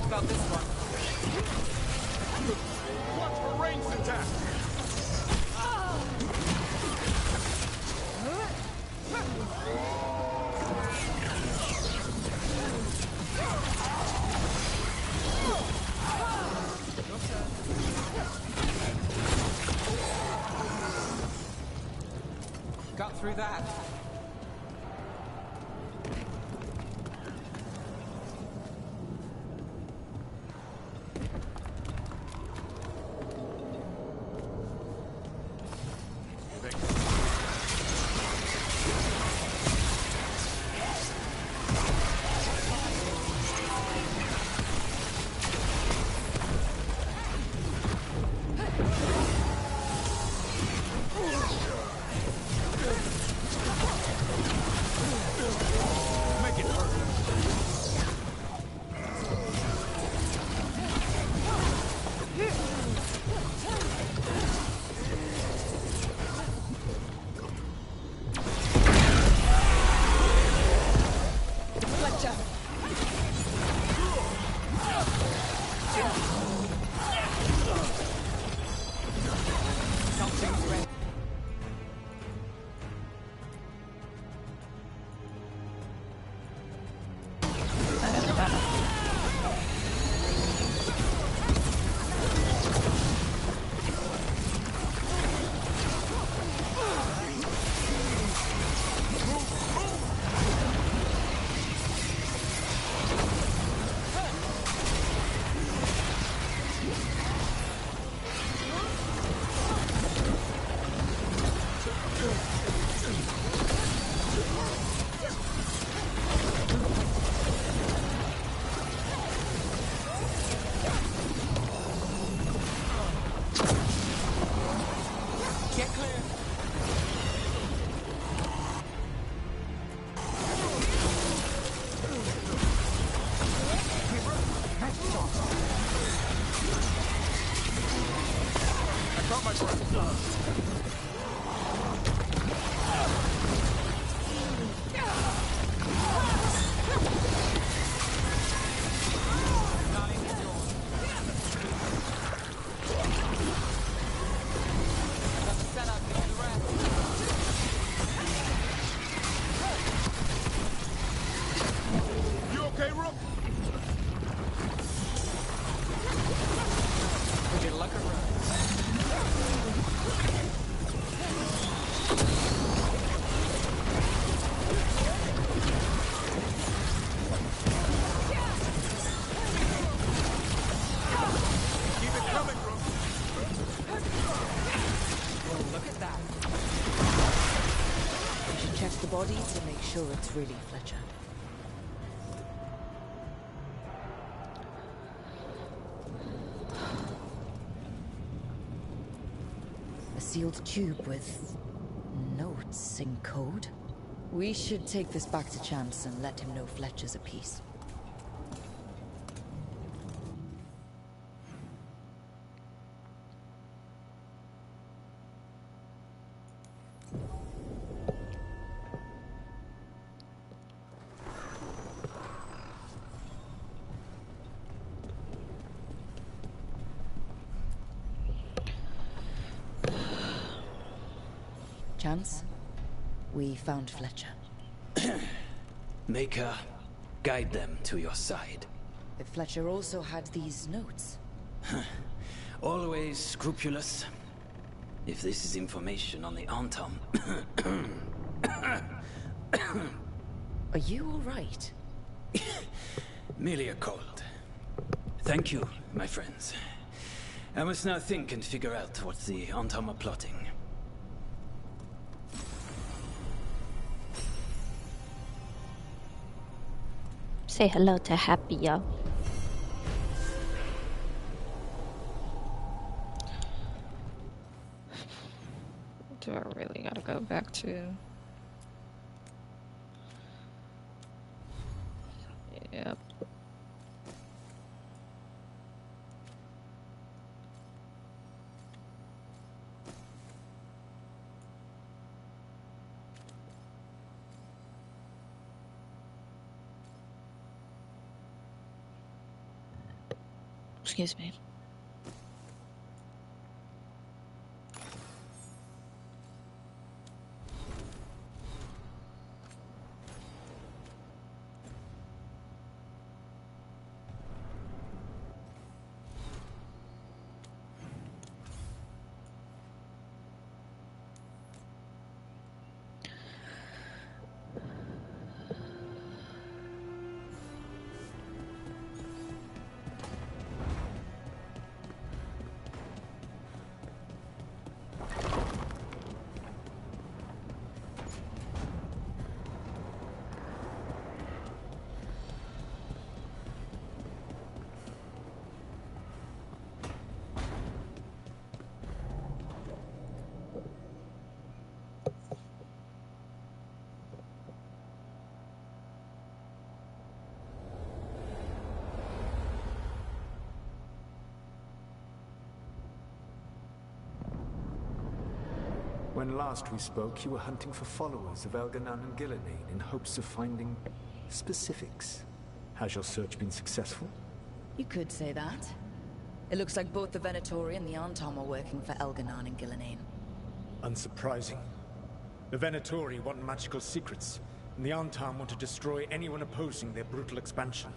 Got this one. What Ranged attack! Got through that. Body to make sure it's really Fletcher. A sealed tube with notes in code. We should take this back to Chance and let him know Fletcher's a piece. Chance, we found Fletcher. Maker, guide them to your side. If Fletcher also had these notes. Always scrupulous. If this is information on the Antom. Are you all right? Merely a cold. Thank you, my friends. I must now think and figure out what the Antom are plotting. Say hello to Happy, y'all. Do I really gotta go back to... Yep. Excuse me. When last we spoke, you were hunting for followers of Elganon and Gillenane in hopes of finding specifics. Has your search been successful? You could say that. It looks like both the Venatori and the Anton are working for Elganon and Gillenane. Unsurprising. The Venatori want magical secrets, and the Anton want to destroy anyone opposing their brutal expansion.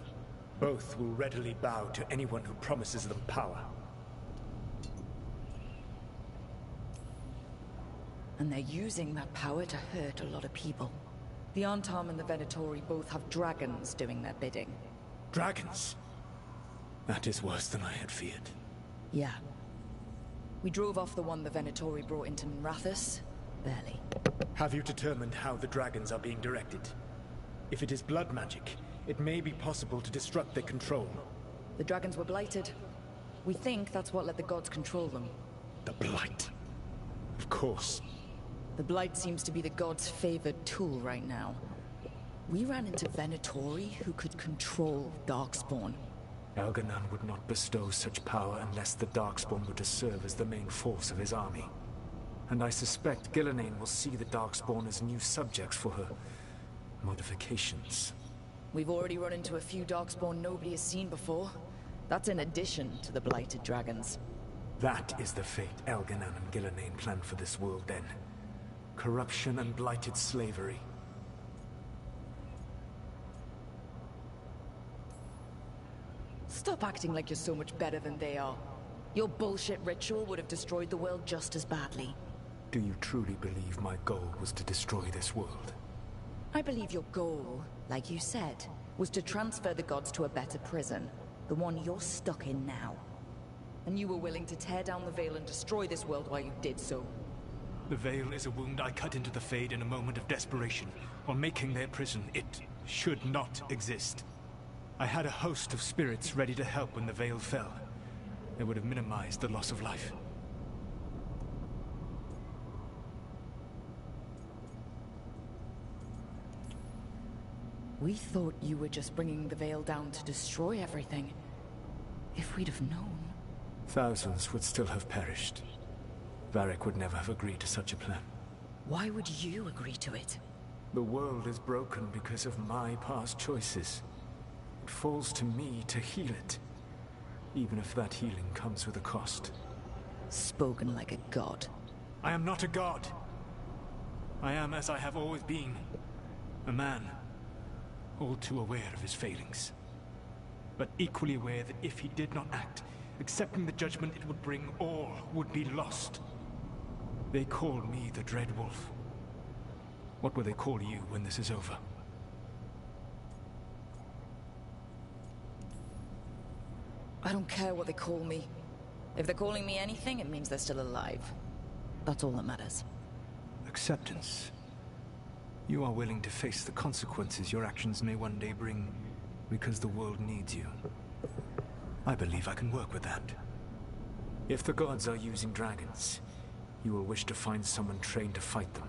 Both will readily bow to anyone who promises them power. And they're using that power to hurt a lot of people. The Anton and the Venatori both have dragons doing their bidding. Dragons? That is worse than I had feared. Yeah. We drove off the one the Venatori brought into Minrathous. Barely. Have you determined how the dragons are being directed? If it is blood magic, it may be possible to disrupt their control. The dragons were blighted. We think that's what let the gods control them. The Blight. Of course. The Blight seems to be the gods' favored tool right now. We ran into Venatori who could control Darkspawn. Elganon would not bestow such power unless the Darkspawn were to serve as the main force of his army. And I suspect Gillenane will see the Darkspawn as new subjects for her modifications. We've already run into a few Darkspawn nobody has seen before. That's in addition to the blighted dragons. That is the fate Elganon and Gillenane planned for this world then. Corruption and blighted slavery. Stop acting like you're so much better than they are. Your bullshit ritual would have destroyed the world just as badly. Do you truly believe my goal was to destroy this world? I believe your goal, like you said, was to transfer the gods to a better prison. The one you're stuck in now. And you were willing to tear down the Veil and destroy this world while you did so. The Veil is a wound I cut into the Fade in a moment of desperation, while making their prison. It should not exist. I had a host of spirits ready to help when the Veil fell. It would have minimized the loss of life. We thought you were just bringing the Veil down to destroy everything. If we'd have known... Thousands would still have perished. Varric would never have agreed to such a plan. Why would you agree to it? The world is broken because of my past choices. It falls to me to heal it. Even if that healing comes with a cost. Spoken like a god. I am not a god. I am as I have always been. A man. All too aware of his failings. But equally aware that if he did not act, accepting the judgment it would bring, all would be lost. They call me the Dread Wolf. What will they call you when this is over? I don't care what they call me. If they're calling me anything, it means they're still alive. That's all that matters. Acceptance. You are willing to face the consequences your actions may one day bring, because the world needs you. I believe I can work with that. If the gods are using dragons, you will wish to find someone trained to fight them.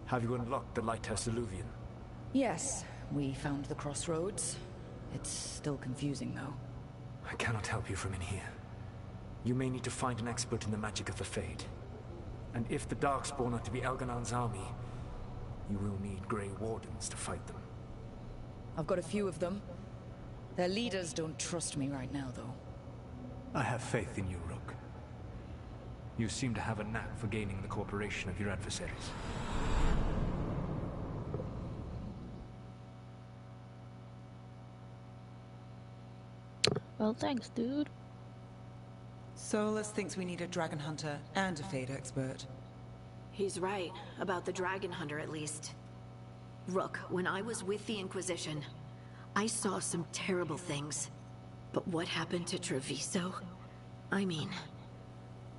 Have you unlocked the Lighthouse Illuvian? Yes, we found the crossroads. It's still confusing, though. I cannot help you from in here. You may need to find an expert in the magic of the Fade. And if the Darkspawn are to be Elganon's army, you will need Grey Wardens to fight them. I've got a few of them. Their leaders don't trust me right now, though. I have faith in you, Rook. You seem to have a knack for gaining the cooperation of your adversaries. Well, thanks, dude. Solus thinks we need a dragon hunter and a Fade expert. He's right, about the dragon hunter at least. Rook, when I was with the Inquisition, I saw some terrible things. But what happened to Treviso? I mean,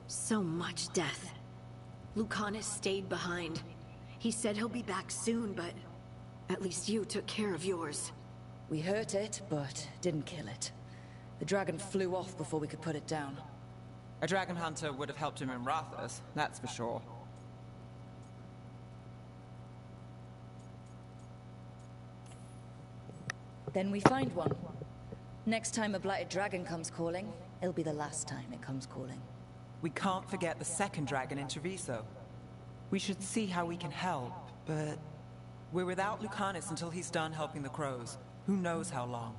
so much death. Lucanus stayed behind. He said he'll be back soon, but at least you took care of yours. We hurt it, but didn't kill it. The dragon flew off before we could put it down. A dragon hunter would have helped him in Rathas, that's for sure. Then we find one. Next time a blighted dragon comes calling, it'll be the last time it comes calling. We can't forget the second dragon in Treviso. We should see how we can help, but we're without Lucanus until he's done helping the crows. Who knows how long?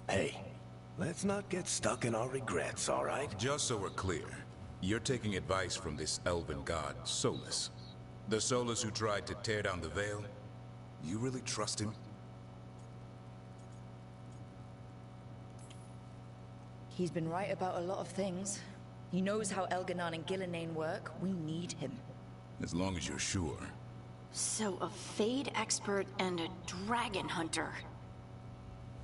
Hey, let's not get stuck in our regrets, all right? Just so we're clear, you're taking advice from this elven god, Solus. The Solus who tried to tear down the Veil? You really trust him? He's been right about a lot of things. He knows how Elganon and Gillenane work. We need him. As long as you're sure. So, a Fade expert and a dragon hunter.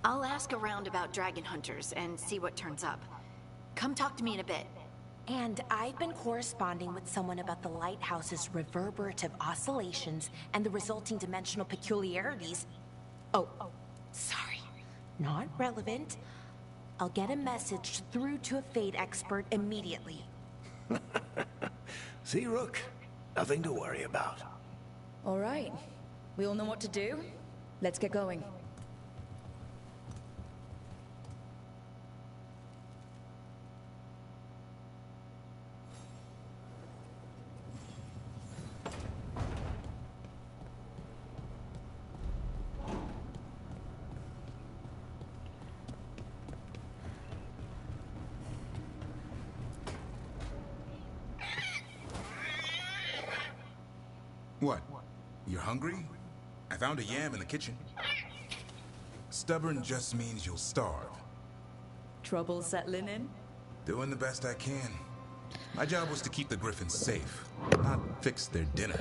I'll ask around about dragon hunters and see what turns up. Come talk to me in a bit. And I've been corresponding with someone about the lighthouse's reverberative oscillations and the resulting dimensional peculiarities. Oh, sorry. Not relevant. I'll get a message through to a Fade expert immediately. See, Rook? Nothing to worry about. All right. We all know what to do. Let's get going. What? You're hungry? I found a yam in the kitchen. Stubborn just means you'll starve. Trouble settling in? Doing the best I can. My job was to keep the Griffins safe, not fix their dinner.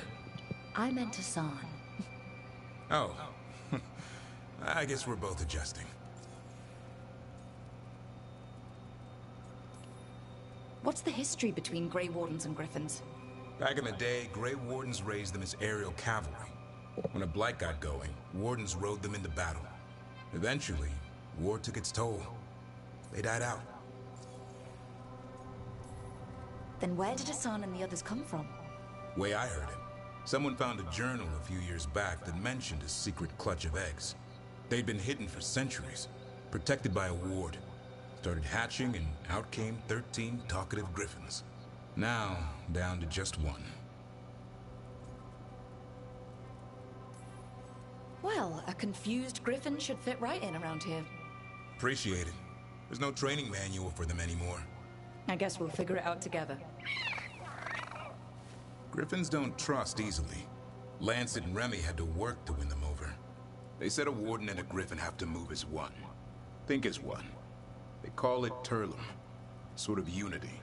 I meant Hassan. Oh. I guess we're both adjusting. What's the history between Grey Wardens and Griffins? Back in the day, Grey Wardens raised them as aerial cavalry. When a blight got going, Wardens rode them into battle. Eventually, war took its toll. They died out. Then where did Hassan and the others come from? Way I heard it, someone found a journal a few years back that mentioned a secret clutch of eggs. They'd been hidden for centuries, protected by a ward. Started hatching and out came 13 talkative griffins. Now, down to just one. Well, a confused griffin should fit right in around here. Appreciate it. There's no training manual for them anymore. I guess we'll figure it out together. Griffins don't trust easily. Lancet and Remy had to work to win them over. They said a warden and a griffin have to move as one. Think as one. They call it Turlum. Sort of unity.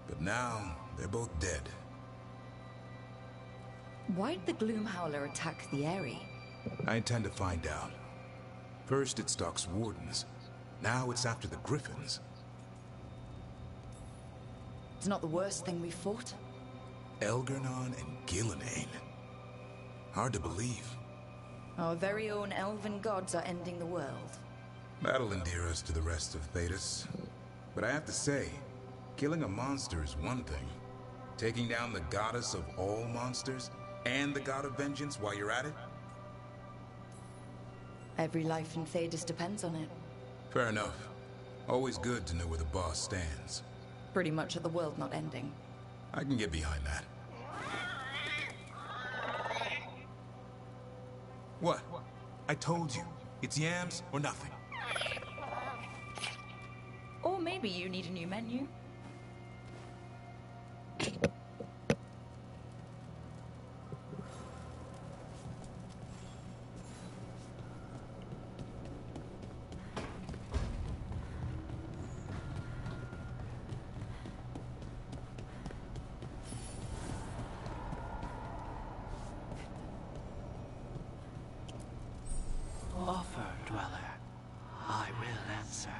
But now, they're both dead. Why'd the Gloomhowler attack the Eyrie? I intend to find out. First it stalks wardens. Now it's after the griffins. It's not the worst thing we fought. Elgarnon and Gillenane. Hard to believe. Our very own elven gods are ending the world. That'll endear us to the rest of Thedas. But I have to say, killing a monster is one thing. Taking down the goddess of all monsters, and the god of vengeance while you're at it? Every life in Thedas depends on it. Fair enough. Always good to know where the boss stands. Pretty much at the world not ending. I can get behind that. What? I told you. It's yams or nothing. Or maybe you need a new menu. Offer, Dweller. I will answer.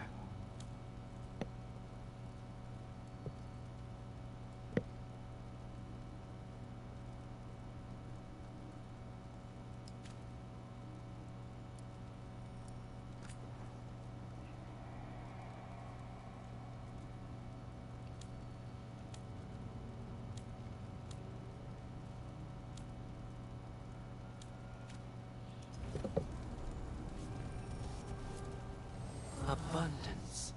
Abundance.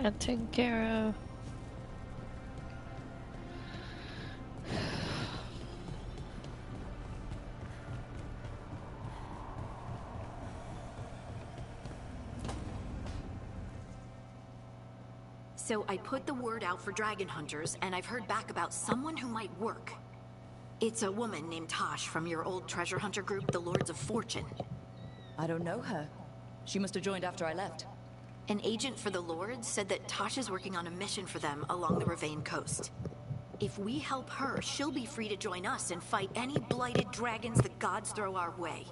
got taken care of. So I put the word out for dragon hunters, and I've heard back about someone who might work. It's a woman named Tosh from your old treasure hunter group, the Lords of Fortune. I don't know her. She must have joined after I left. An agent for the Lords said that Tosh is working on a mission for them along the Ravane coast. If we help her, she'll be free to join us and fight any blighted dragons the gods throw our way.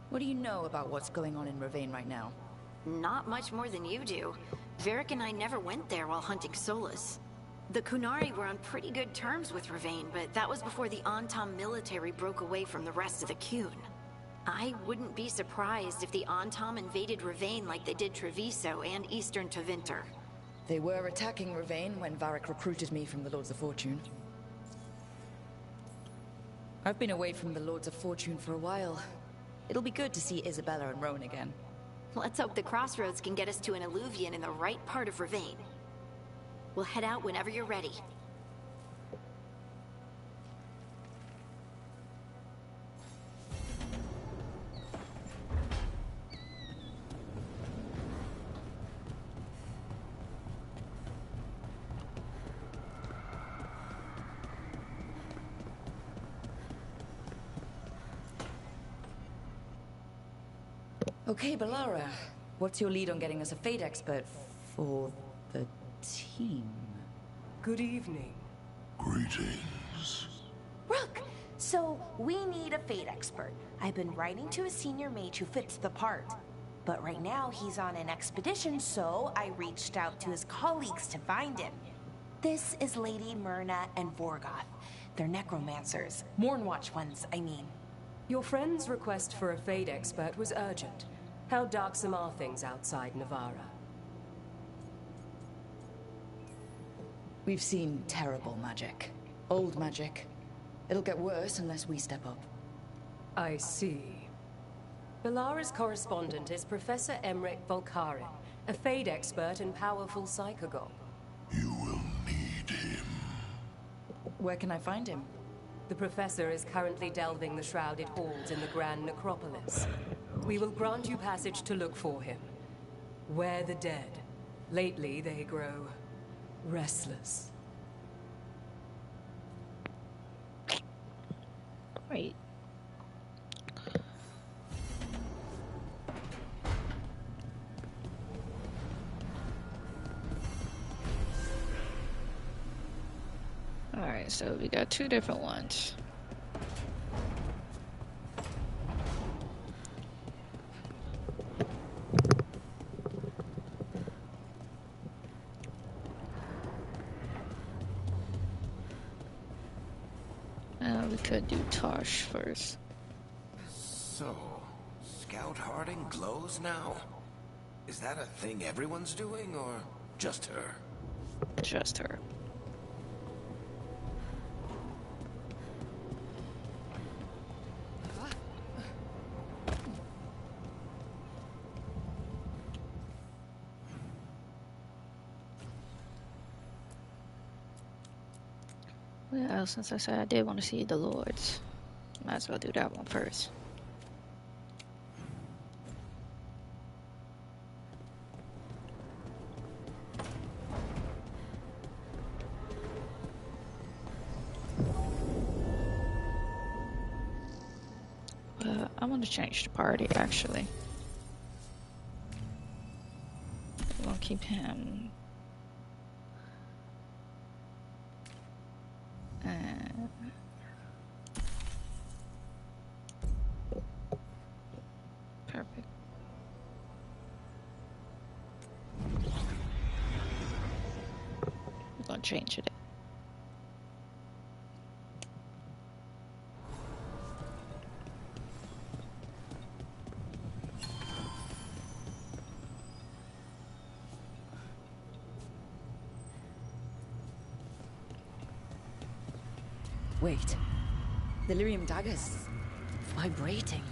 What do you know about what's going on in Ravane right now? Not much more than you do. Varric and I never went there while hunting Solus. The Kunari were on pretty good terms with Ravane, but that was before the Antam military broke away from the rest of the Qun. I wouldn't be surprised if the Antam invaded Ravane like they did Treviso and Eastern Tevinter. They were attacking Ravane when Varric recruited me from the Lords of Fortune. I've been away from the Lords of Fortune for a while. It'll be good to see Isabella and Rowan again. Let's hope the crossroads can get us to an Alluvian in the right part of Ravane. We'll head out whenever you're ready. Okay, Balara. What's your lead on getting us a Fate expert for the team? Good evening. Greetings. Rook, so we need a Fate expert. I've been writing to a senior mage who fits the part. But right now he's on an expedition, so I reached out to his colleagues to find him. This is Lady Myrna and Vorgoth. They're necromancers. Mournwatch ones, I mean. Your friend's request for a Fade expert was urgent. How darksome are things outside Navara? We've seen terrible magic. Old magic. It'll get worse unless we step up. I see. Balara's correspondent is Professor Emric Volkarin, a Fade expert and powerful psychogol. Where can I find him? The Professor is currently delving the shrouded halls in the Grand Necropolis. We will grant you passage to look for him. Where the dead. Lately they grow restless. Great. Alright, so we got two different ones. We could do Tosh first. So, Scout Harding glows now? Is that a thing everyone's doing, or just her? Just her. Well, since I said I did want to see the Lords, might as well do that one first. I'm gonna change the party actually. I'm gonna keep him. Perfect. I'm gonna change it. Wait. The lyrium dagger's vibrating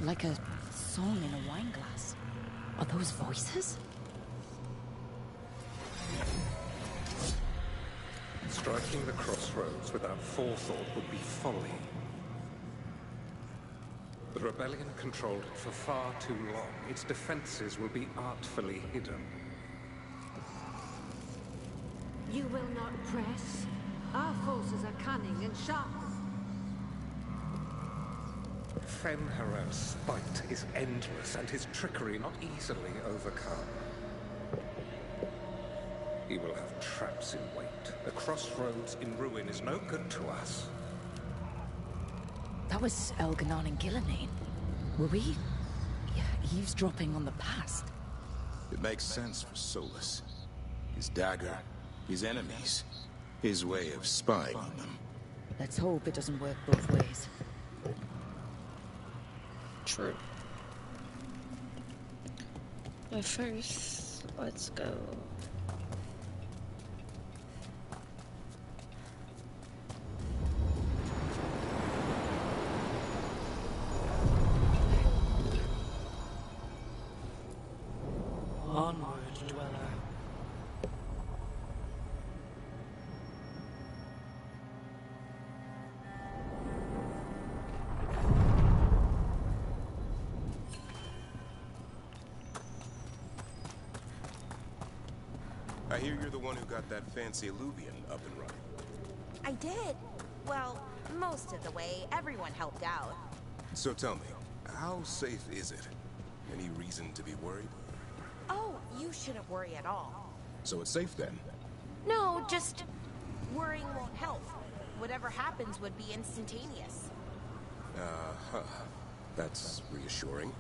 like a song in a wine glass. Are those voices? Striking the crossroads without forethought would be folly. The rebellion controlled it for far too long. Its defenses will be artfully hidden. You will not press. Our forces are cunning and sharp. Fen'Harel's spite is endless, and his trickery not easily overcome. He will have traps in wait. The crossroads in ruin is no good to us. That was Elganon and Gillenane. Were we eavesdropping on the past? It makes sense for Solas. His dagger, his enemies, his way of spying on them. Let's hope it doesn't work both ways. True. But first, let's go. Onward, dweller. I hear you're the one who got that fancy Illuvian up and running. I did. Well, most of the way. Everyone helped out. So tell me, how safe is it? Any reason to be worried? Oh, you shouldn't worry at all. So it's safe then? No, just worrying won't help. Whatever happens would be instantaneous. Uh-huh. That's reassuring.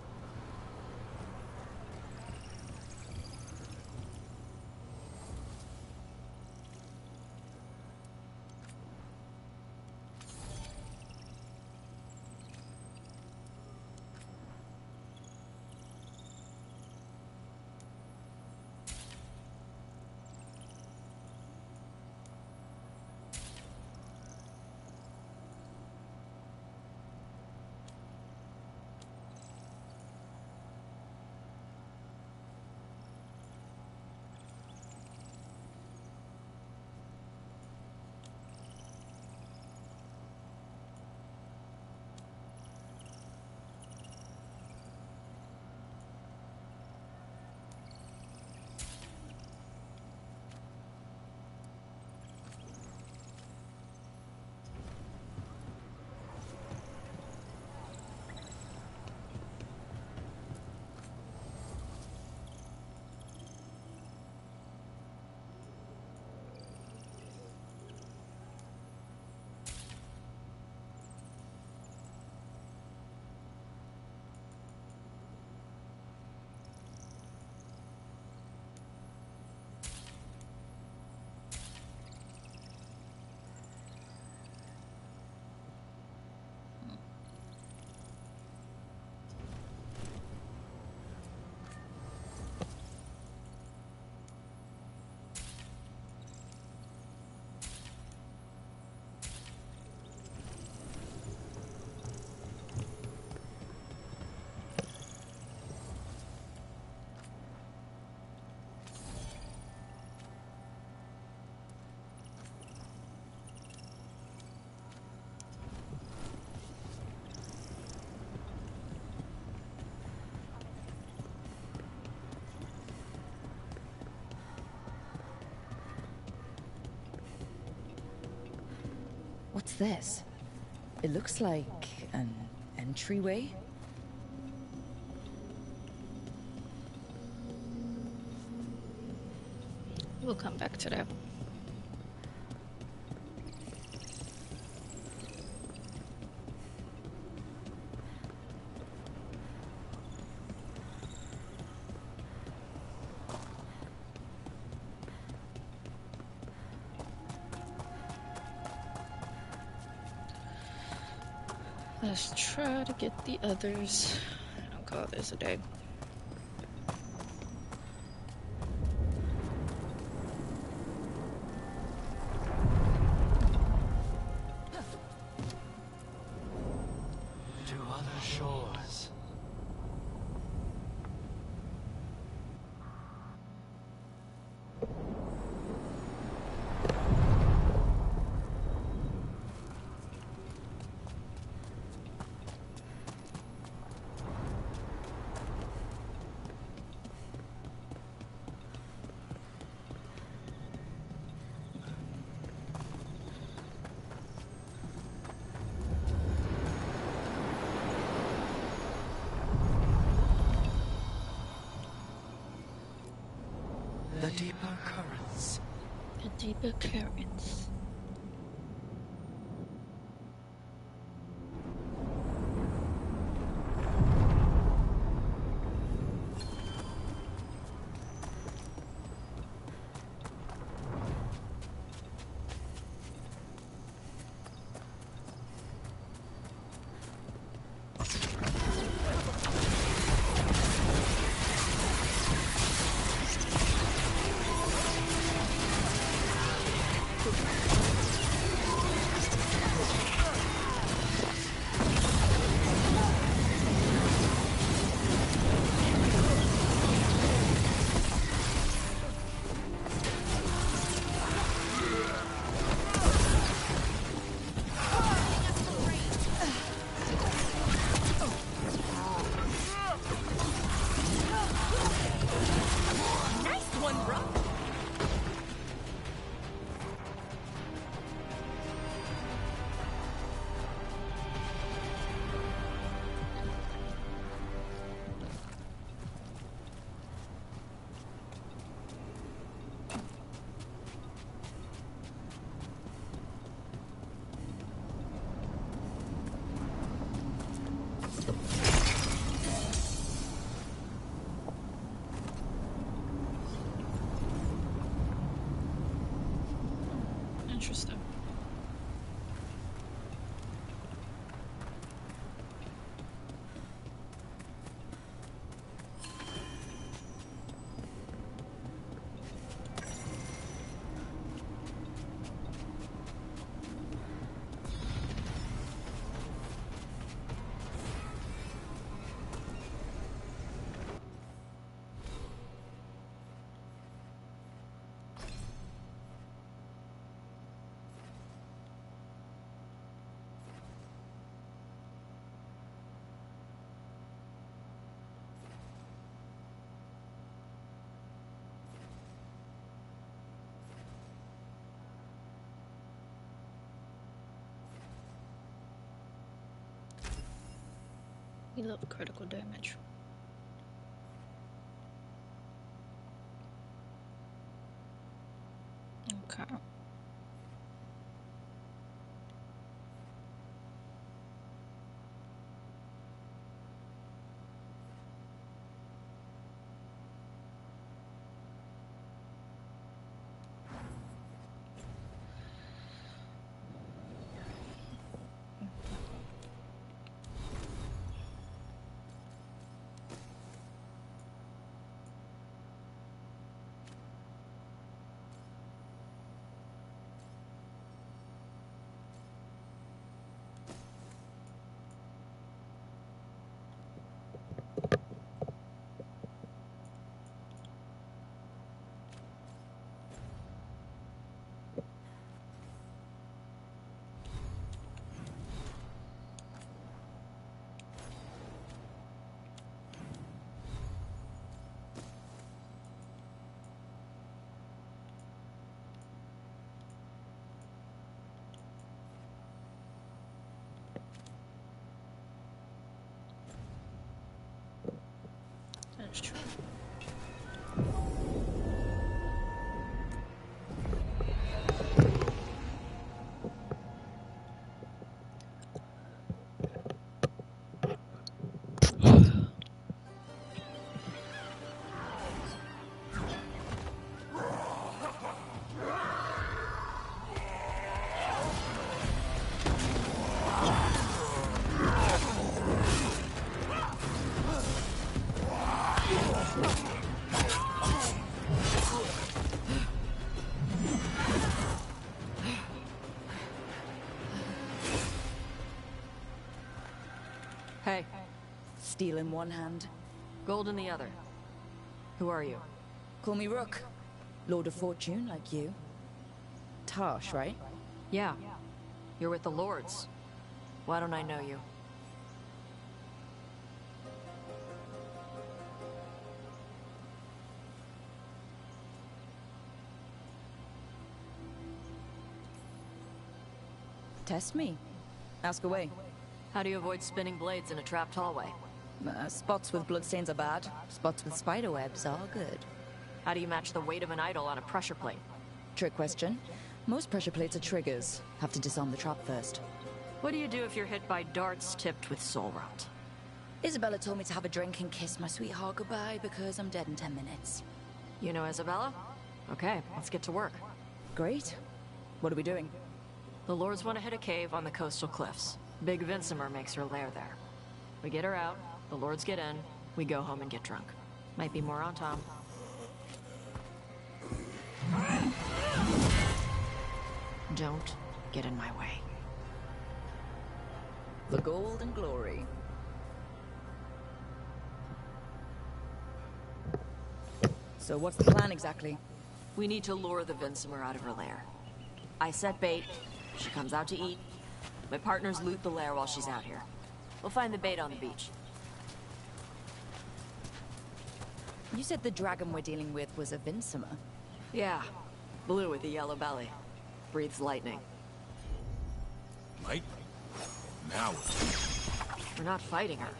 What's this? It looks like an entryway. We'll come back to that. Let's try to get the others. I'll call this a day. The deeper currents. The deeper currents. Interesting. We love critical damage. Okay. That's true. Hey. Steel in one hand, gold in the other. Who are you? Call me Rook. Lord of Fortune, like you. Tarsh, right? Yeah. You're with the Lords. Why don't I know you? Test me. Ask away. How do you avoid spinning blades in a trapped hallway? Spots with bloodstains are bad. Spots with spiderwebs are good. How do you match the weight of an idol on a pressure plate? Trick question. Most pressure plates are triggers. Have to disarm the trap first. What do you do if you're hit by darts tipped with soul rot? Isabella told me to have a drink and kiss my sweetheart goodbye because I'm dead in 10 minutes. You know Isabella? Okay, let's get to work. Great. What are we doing? The Lords want to hit a cave on the coastal cliffs. Big Vinsimer makes her lair there. We get her out, the Lords get in, we go home and get drunk. Might be more on Tom. Don't get in my way. The gold and glory. So what's the plan exactly? We need to lure the Vinsimer out of her lair. I set bait, she comes out to eat. My partners loot the lair while she's out here. We'll find the bait on the beach. You said the dragon we're dealing with was a Vinsimer. Yeah, blue with a yellow belly. Breathes lightning. Lightning? Now we're not fighting her.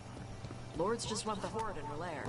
Lords just want the Horde in her lair.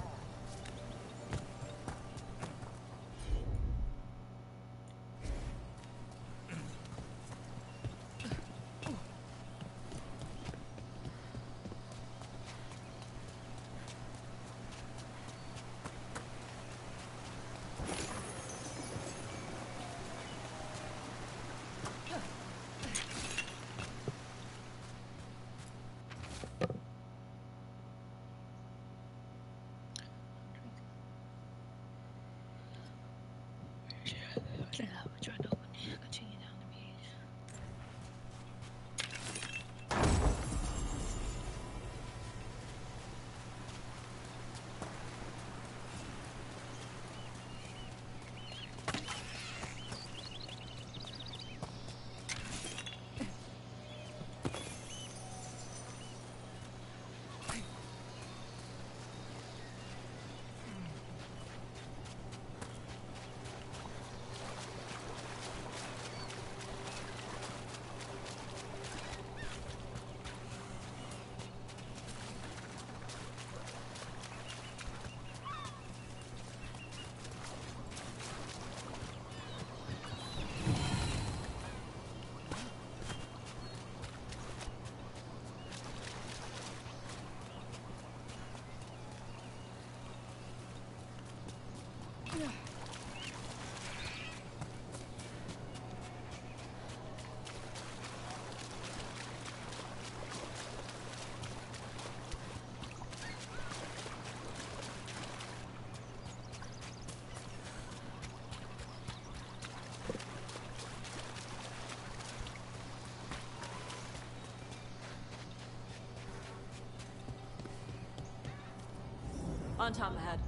On Tom ahead.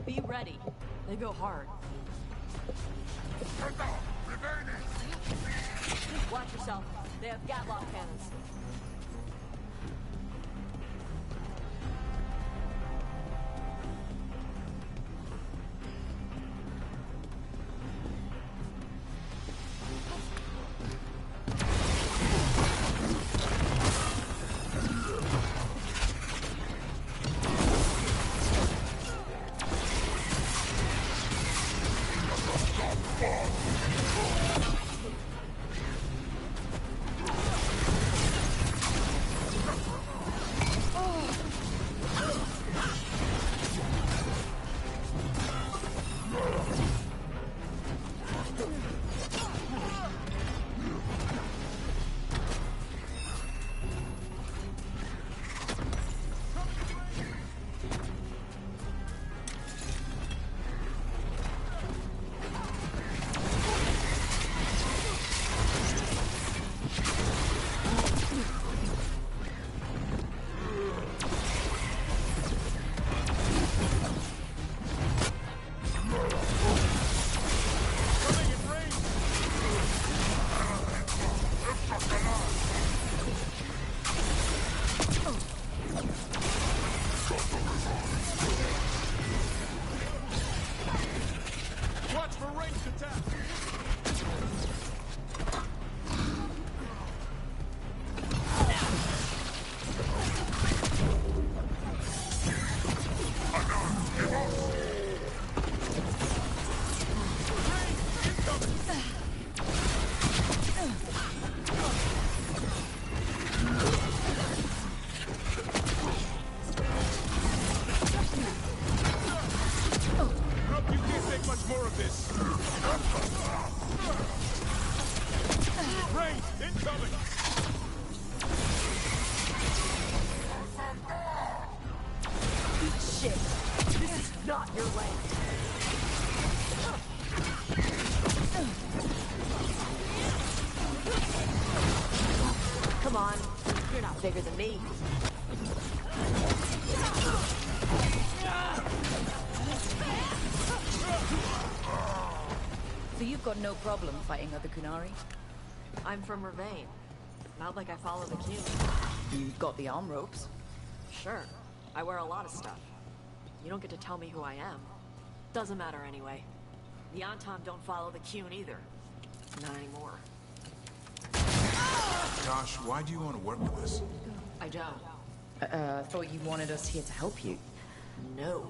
Be ready. They go hard. Watch yourself. They have Gatlock cannons. not your land. Come on, you're not bigger than me. So you've got no problem fighting other Kunari? I'm from Ravain. Not like I follow the queue. You've got the arm ropes. Sure, I wear a lot of stuff. You don't get to tell me who I am. Doesn't matter anyway. The Antam don't follow the Qun either. Not anymore. Josh, why do you want to work with us? I don't. I thought you wanted us here to help you. No.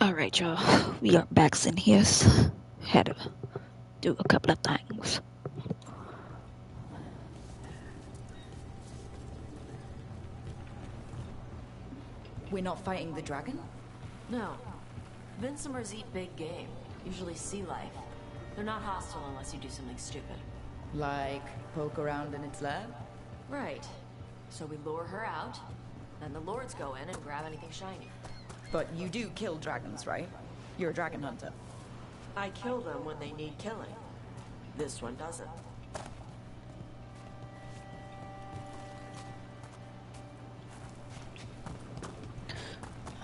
Alright, y'all. We are back in here. Had to do a couple of things. We're not fighting the dragon? No. Vincimers eat big game, usually sea life. They're not hostile unless you do something stupid. Like poke around in its lab? Right. So we lure her out, then the lords go in and grab anything shiny. But you do kill dragons, right? You're a dragon hunter. I kill them when they need killing. This one doesn't.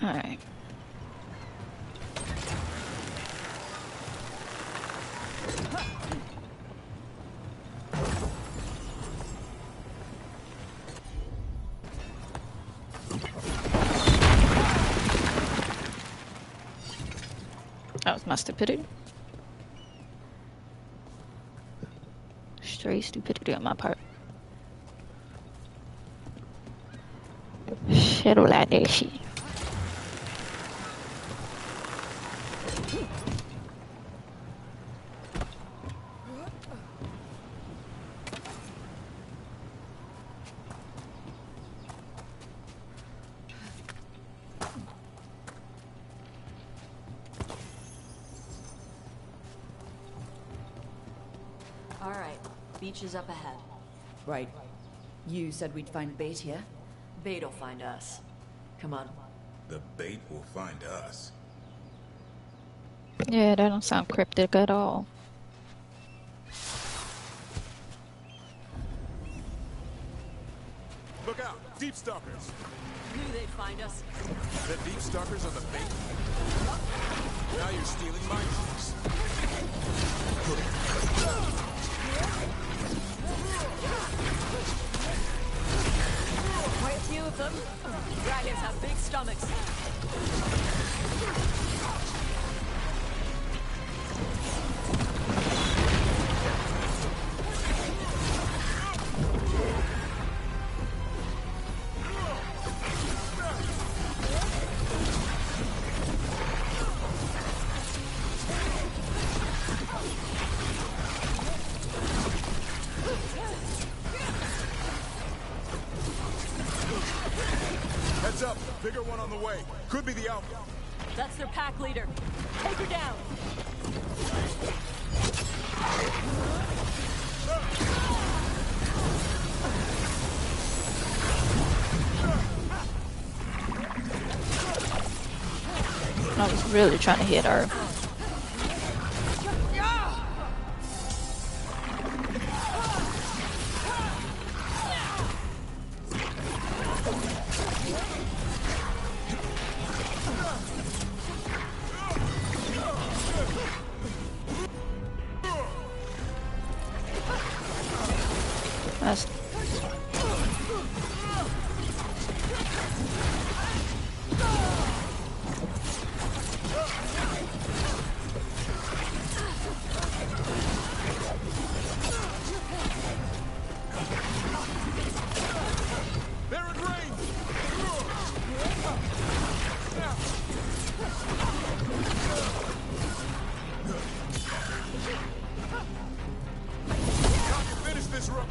Alright. That was my stupidity. Straight stupidity on my part. Shit like that shit. Alright, beach is up ahead. Right. You said we'd find bait here? Bait'll find us. Come on. The bait will find us. Yeah, that don't sound cryptic at all. Look out! Deep stalkers! Knew they'd find us. The deep stalkers on the bait? Now you're stealing my tricks. Quite a few of them. Dragons have big stomachs. Heads up! Bigger one on the way. Could be the Alpha. That's their pack leader. Take her down. I was really trying to hit her. That's They're in range! Finish this rope!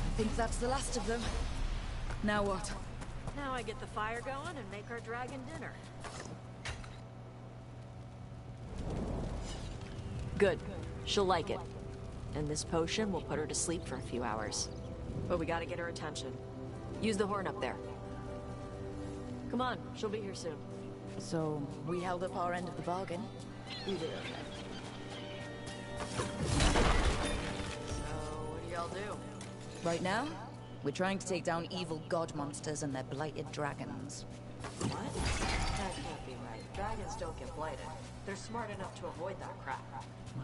I think that's the last of them. Now what? Now I get the fire going and make our dragon dinner. Good. She'll like it. And this potion will put her to sleep for a few hours. But we gotta get her attention. Use the horn up there. Come on, she'll be here soon. So, we held up our end of the bargain. We did okay. So, what do y'all do? Right now, we're trying to take down evil god monsters and their blighted dragons. What? That can't be right. Dragons don't get blighted. They're smart enough to avoid that crap.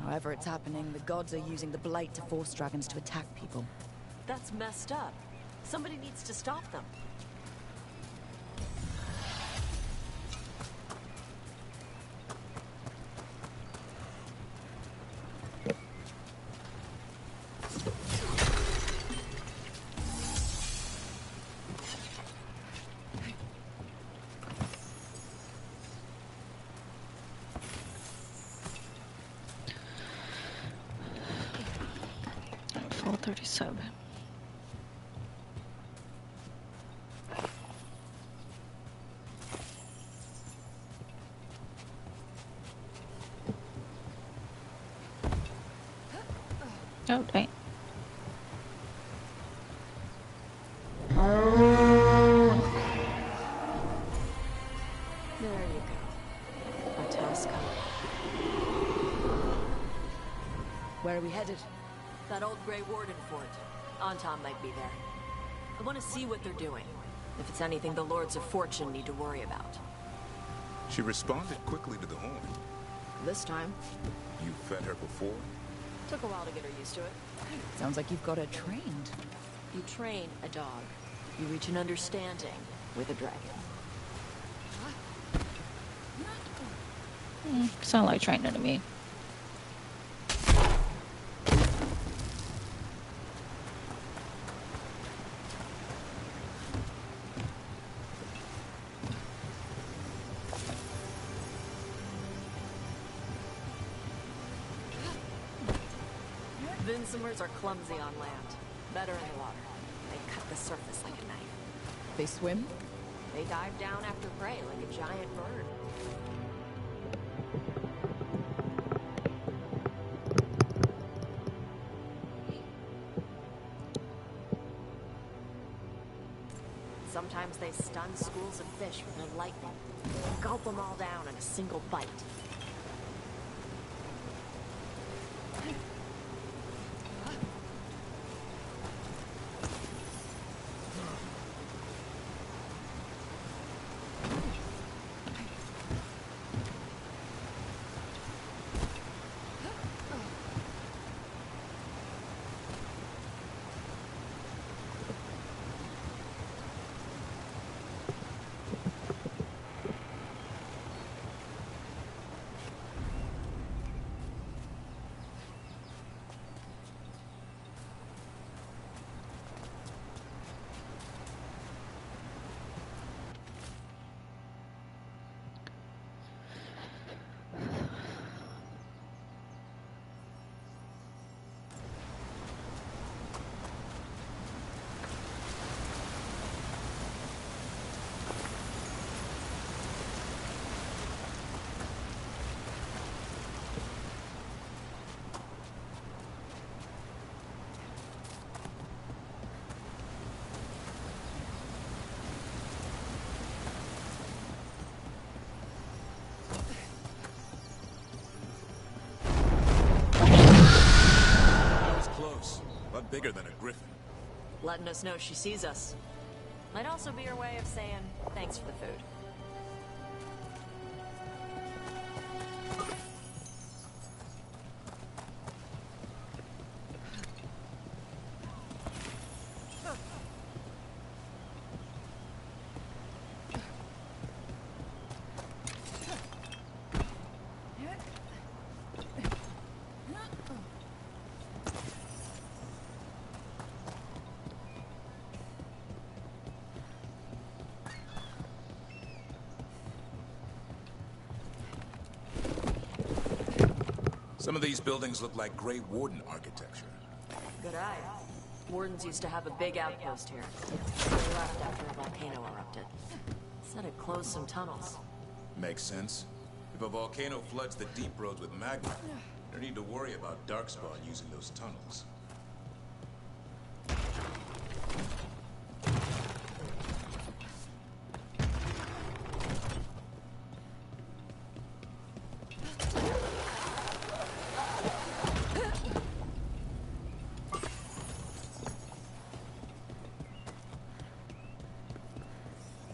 However it's happening, the gods are using the blight to force dragons to attack people. That's messed up. Somebody needs to stop them. $437. Oh, dang. There you go. A Tusk. Where are we headed? That old Grey Warden fort. Anton might be there. I want to see what they're doing. If it's anything the Lords of Fortune need to worry about. She responded quickly to the horn. This time. You fed her before? Took a while to get her used to it. Sounds like you've got her trained. You train a dog. You reach an understanding with a dragon. Sound like training to me. Vinsomers are clumsy on land. Better in the water. They cut the surface like a knife. They swim? They dive down after prey like a giant bird. Sometimes they stun schools of fish with their lightning. Gulp them all down in a single bite. Bigger than a griffin. Letting us know she sees us. Might also be her way of saying thanks for the food. Some of these buildings look like Grey Warden architecture. Good eye. Wardens used to have a big outpost here. They left after a volcano erupted. Said it closed some tunnels. Makes sense. If a volcano floods the deep roads with magma, no need to worry about Darkspawn using those tunnels.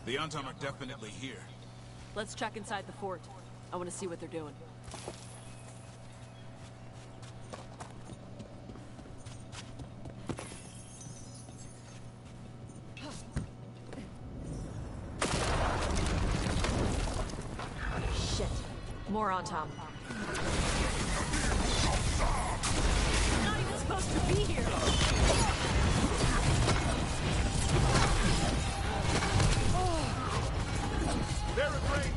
The Anton are definitely here. Let's check inside the fort. I want to see what they're doing. more on Tom. Not even supposed to be here. They're in range.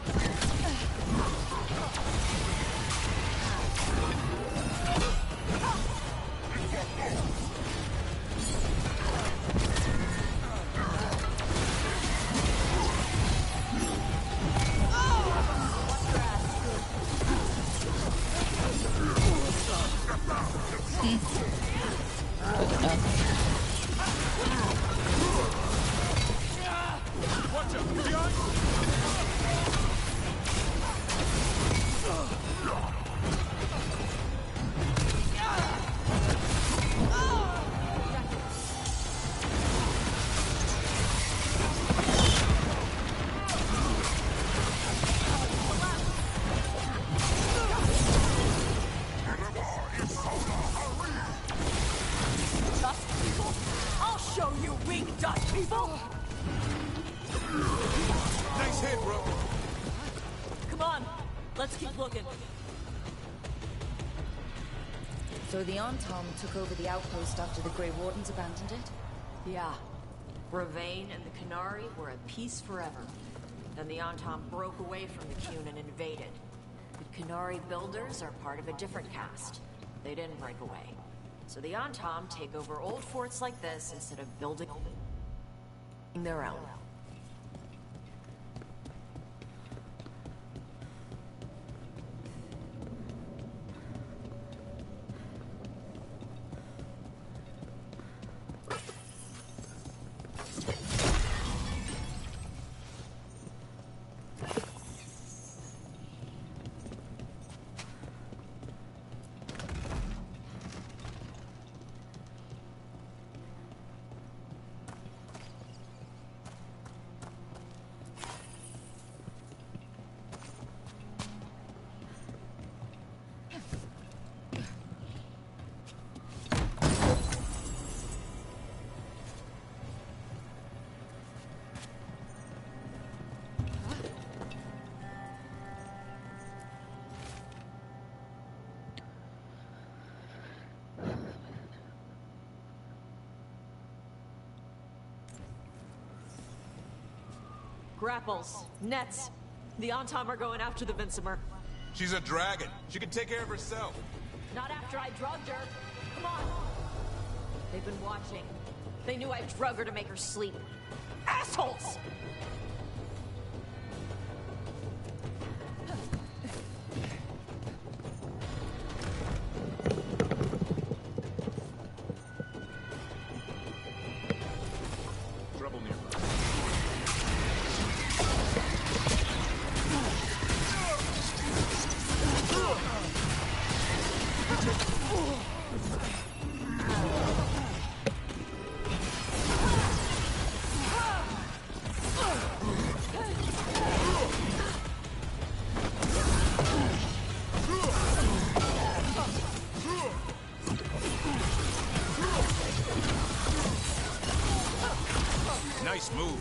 Watch out! Behind! Dust people? I'll show you weak dust people! Nice hit, bro. Come on, let's keep looking. So the Antom took over the outpost after the Grey Wardens abandoned it? Yeah. Ravain and the Qunari were at peace forever. Then the Antom broke away from the Qun and invaded. The Qunari builders are part of a different caste. They didn't break away. So the Antom take over old forts like this instead of building their own. Grapples, nets. The Antom are going after the Vinsimer. She's a dragon. She can take care of herself. Not after I drugged her. Come on. They've been watching. They knew I drug her to make her sleep. Assholes! Trouble nearby. Nice move.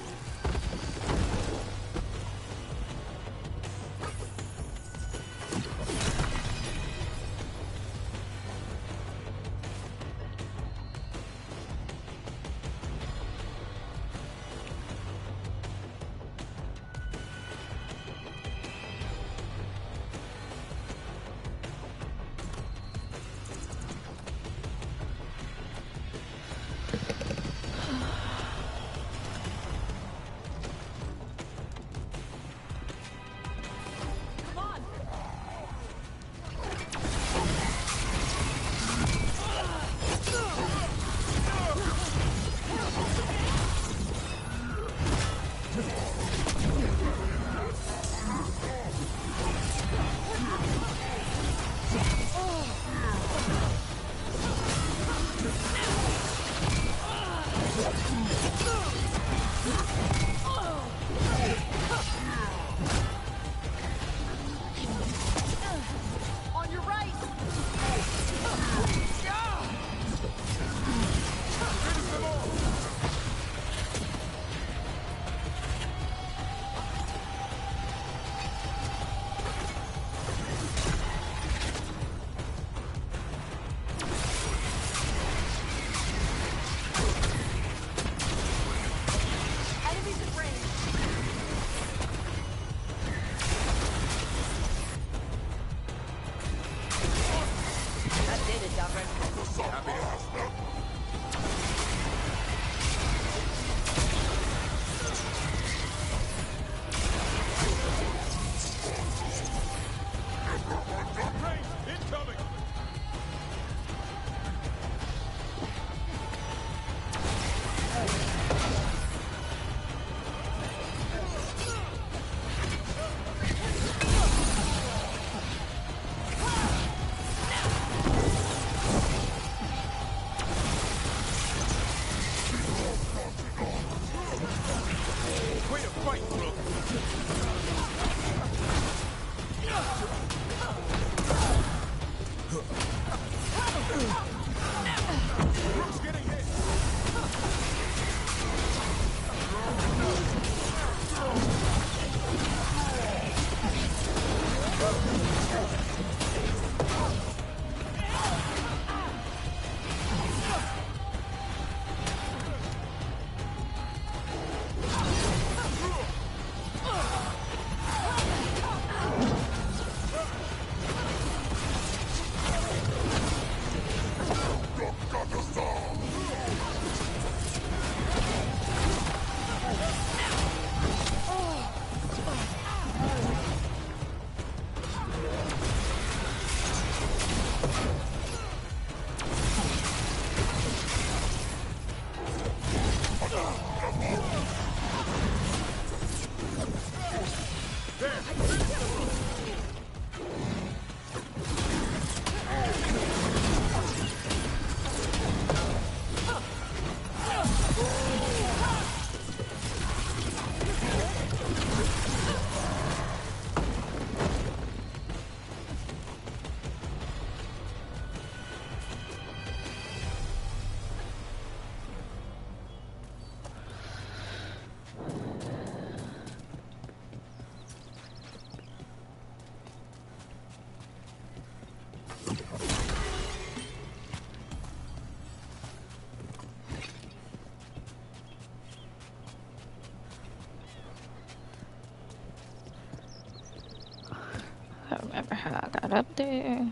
I don't remember how I got up there.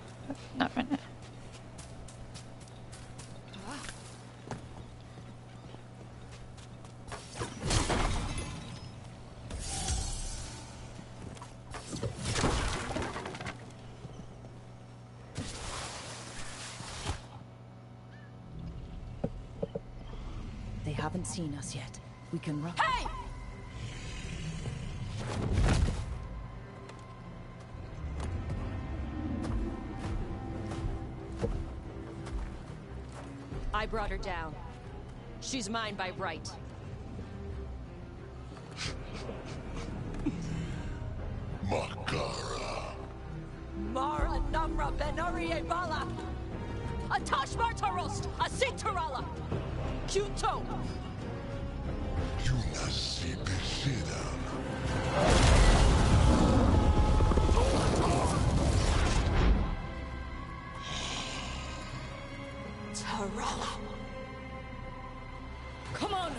Not right now. They haven't seen us yet. We can run. Hey! I brought her down. She's mine by right. Makara. Mara Namra Benarie Bala! Atashmar Tarost! Asitarala! Kyuto! Yunasi Besidam. Tarala! Come on!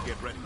Get ready.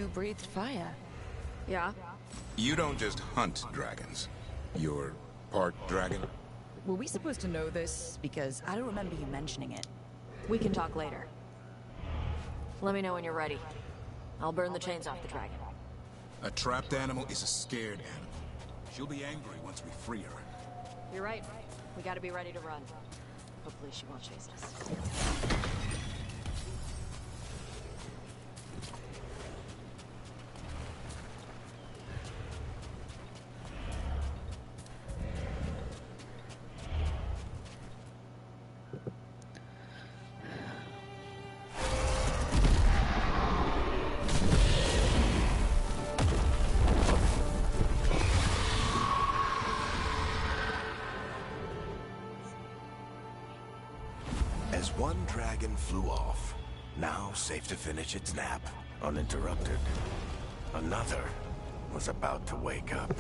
who breathed fire. Yeah? You don't just hunt dragons. You're part dragon? Were we supposed to know this? Because I don't remember you mentioning it. We can talk later. Let me know when you're ready. I'll burn the chains off the dragon. A trapped animal is a scared animal. She'll be angry once we free her. You're right. We gotta be ready to run. Hopefully she won't chase us. As one dragon flew off, now safe to finish its nap, uninterrupted, another was about to wake up.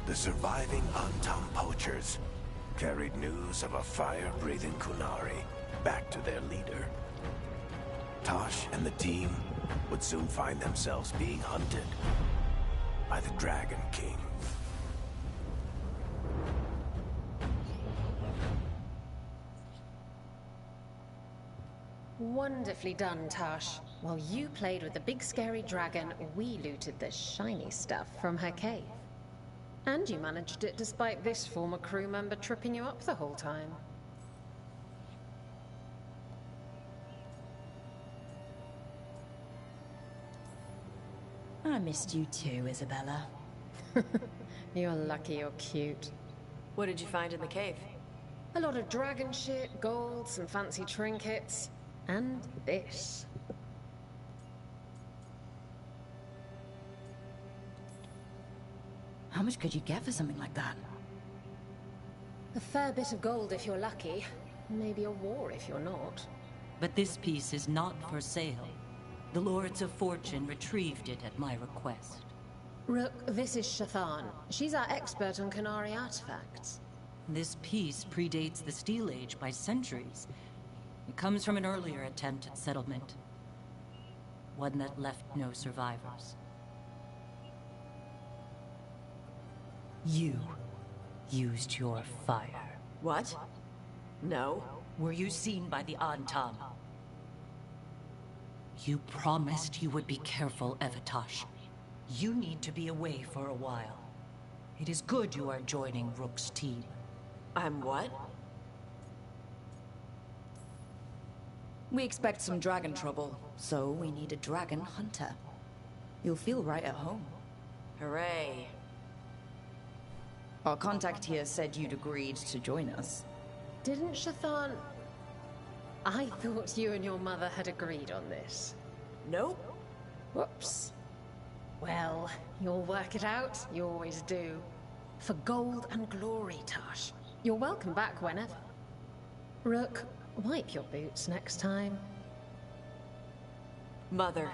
The surviving Antam poachers carried news of a fire-breathing Qunari back to their leader. Tosh and the team would soon find themselves being hunted by the Dragon King. Wonderfully done, Tosh. While you played with the big scary dragon, we looted the shiny stuff from her cave. And you managed it despite this former crew member tripping you up the whole time. I missed you too, Isabella. You're lucky you're cute. What did you find in the cave? A lot of dragon shit, gold, some fancy trinkets. And this. How much could you get for something like that? A fair bit of gold if you're lucky. Maybe a war if you're not. But this piece is not for sale. The Lords of Fortune retrieved it at my request. Rook, this is Shathan. She's our expert on Qunari artifacts. This piece predates the Steel Age by centuries. It comes from an earlier attempt at settlement. One that left no survivors. You used your fire. What? No. Were you seen by the Antam? You promised you would be careful, Evatosh. You need to be away for a while. It is good you are joining Rook's team. I'm what? We expect some dragon trouble, so we need a dragon hunter. You'll feel right at home. Hooray. Our contact here said you'd agreed to join us. Didn't Shathan... I thought you and your mother had agreed on this. Nope. Whoops. Well, you'll work it out. You always do. For gold and glory, Tosh. You're welcome back whenever. Rook, wipe your boots next time. Mother,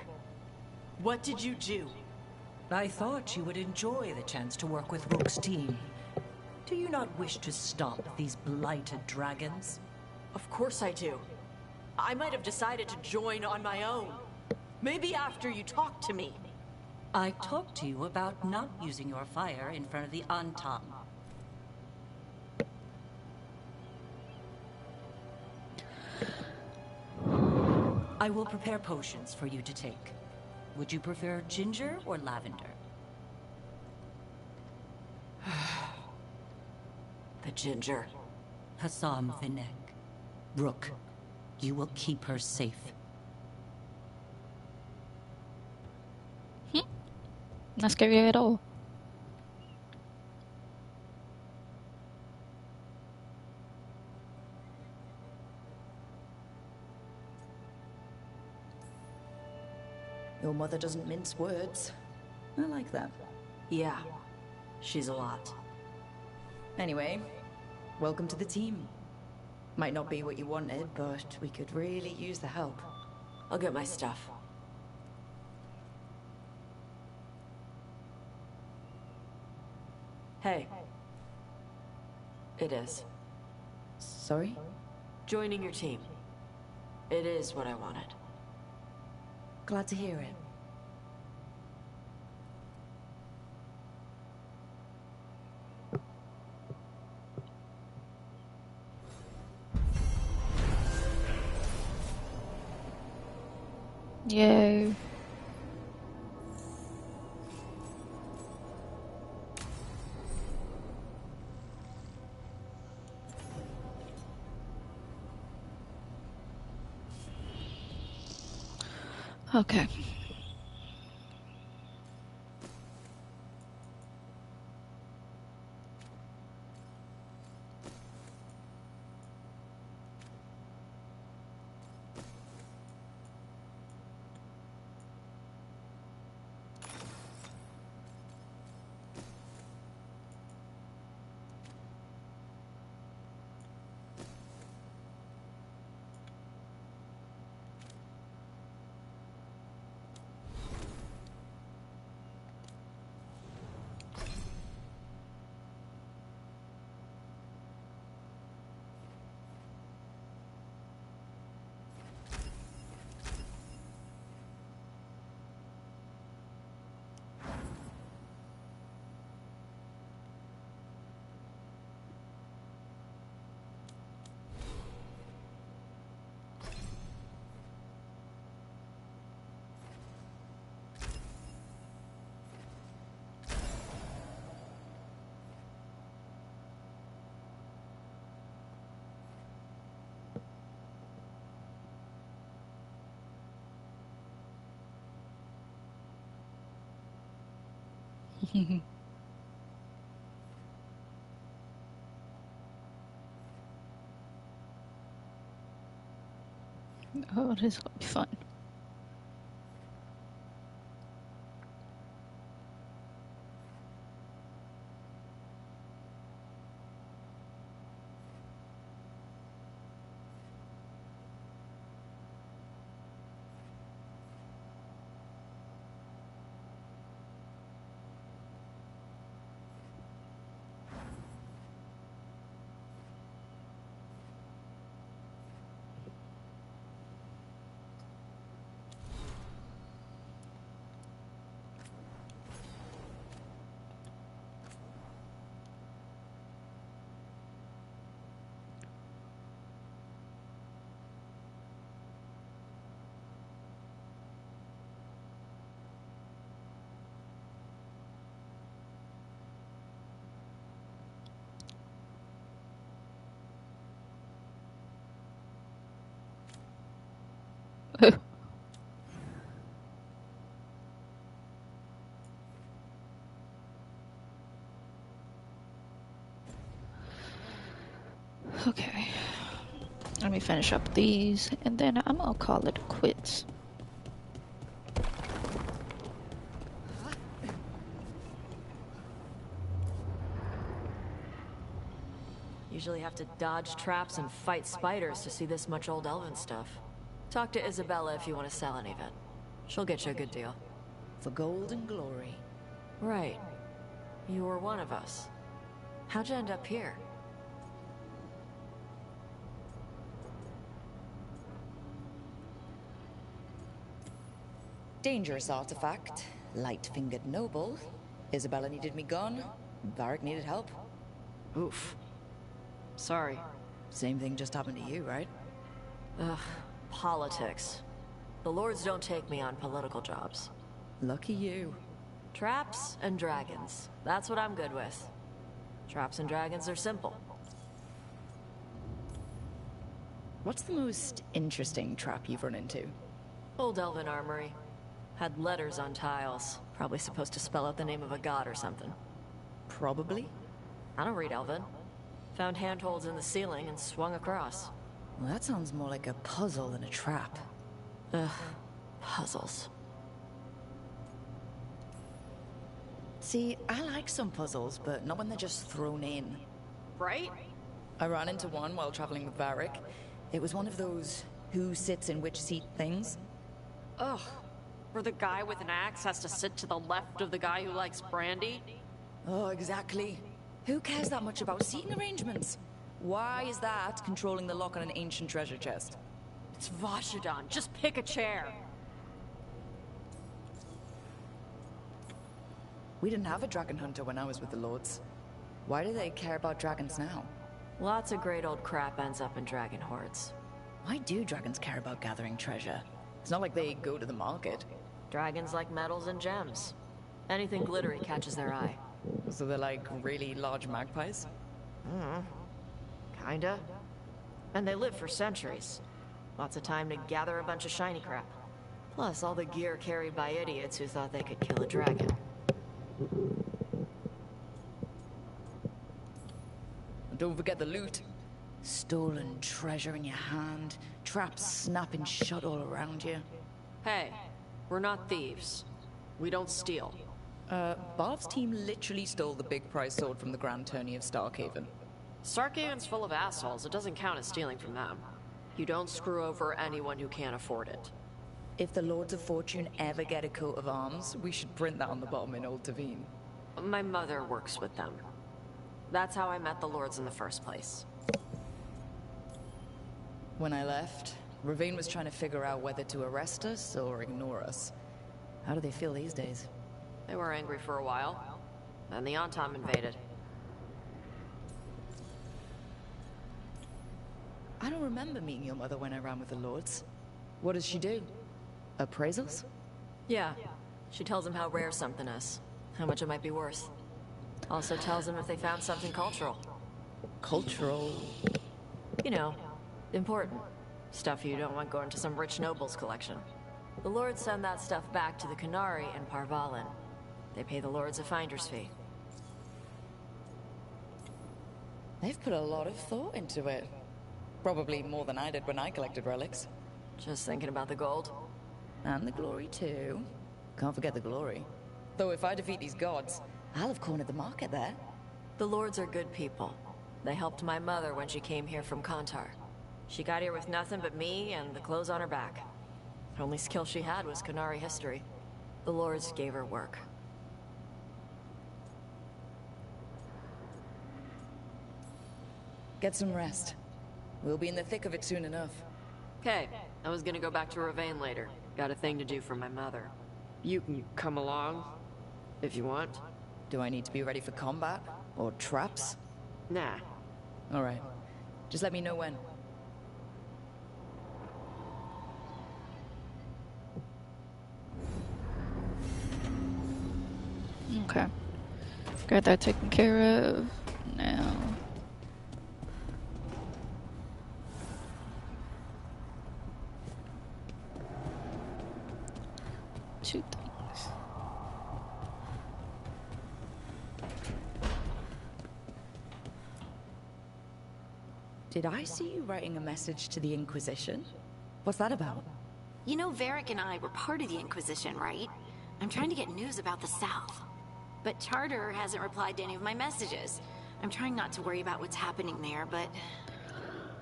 what did you do? I thought you would enjoy the chance to work with Rook's team. Do you not wish to stop these blighted dragons? Of course I do. I might have decided to join on my own. Maybe after you talked to me. I talked to you about not using your fire in front of the Antam. I will prepare potions for you to take. Would you prefer ginger or lavender? The ginger. Hassam Vinek. Rook, you will keep her safe. Not scary at all. Your mother doesn't mince words. I like that. Yeah, she's a lot. Anyway, welcome to the team. Might not be what you wanted, but we could really use the help. I'll get my stuff. Hey. It is. Sorry? Joining your team. It is what I wanted. Glad to hear it. Yay. Okay. Oh, this is gonna be fun. Okay. Let me finish up these, and then I'm gonna call it quits. Usually have to dodge traps and fight spiders to see this much old elven stuff. Talk to Isabella if you want to sell any of it. She'll get you a good deal. For gold and glory. Right. You were one of us. How'd you end up here? Dangerous artifact. Light-fingered noble. Isabella needed me gone. Varric needed help. Oof. Sorry. Same thing just happened to you, right? Ugh. Politics. The lords don't take me on political jobs. Lucky you. Traps and dragons. That's what I'm good with. Traps and dragons are simple. What's the most interesting trap you've run into? Old elven armory. Had letters on tiles. Probably supposed to spell out the name of a god or something. Probably? I don't read elven. Found handholds in the ceiling and swung across. Well, that sounds more like a puzzle than a trap. Ugh. Puzzles. See, I like some puzzles, but not when they're just thrown in. Right? I ran into one while traveling with Varric. It was one of those who sits in which seat things. Ugh. Where the guy with an axe has to sit to the left of the guy who likes brandy? Oh, exactly. Who cares that much about seating arrangements? Why is that controlling the lock on an ancient treasure chest? It's Vashidon. Just pick a chair. We didn't have a dragon hunter when I was with the lords. Why do they care about dragons now? Lots of great old crap ends up in dragon hordes. Why do dragons care about gathering treasure? It's not like they go to the market. Dragons like metals and gems. Anything glittery catches their eye. So they're like really large magpies? Kinda. And they live for centuries. Lots of time to gather a bunch of shiny crap. Plus all the gear carried by idiots who thought they could kill a dragon. Don't forget the loot. Stolen treasure in your hand, traps snapping shut all around you. Hey, we're not thieves. We don't steal. Barb's team literally stole the big prize sword from the Grand Tourney of Starkhaven. Starkhaven's full of assholes. It doesn't count as stealing from them. You don't screw over anyone who can't afford it. If the Lords of Fortune ever get a coat of arms, we should print that on the bottom in Old Tavine. My mother works with them. That's how I met the Lords in the first place. When I left, Ravine was trying to figure out whether to arrest us or ignore us. How do they feel these days? They were angry for a while. Then the Antom invaded. I don't remember meeting your mother when I ran with the Lords. What does she do? Appraisals? Yeah. She tells them how rare something is. How much it might be worth. Also tells them if they found something cultural. Cultural? You know, important. Stuff you don't want going to some rich noble's collection. The Lords send that stuff back to the Qunari and Parvalin. They pay the Lords a finder's fee. They've put a lot of thought into it. Probably more than I did when I collected relics. Just thinking about the gold. And the glory too. Can't forget the glory. Though if I defeat these gods, I'll have cornered the market there. The Lords are good people. They helped my mother when she came here from Kontar. She got here with nothing but me and the clothes on her back. The only skill she had was Qunari history. The Lords gave her work. Get some rest. We'll be in the thick of it soon enough. Okay, I was gonna go back to Ravane later. Got a thing to do for my mother. You can come along, if you want. Do I need to be ready for combat? Or traps? Nah. Alright. Just let me know when. Okay. Got that taken care of. Now. Two things. Did I see you writing a message to the Inquisition? What's that about? You know, Varric and I were part of the Inquisition, right? I'm trying to get news about the South. But Charter hasn't replied to any of my messages. I'm trying not to worry about what's happening there, but...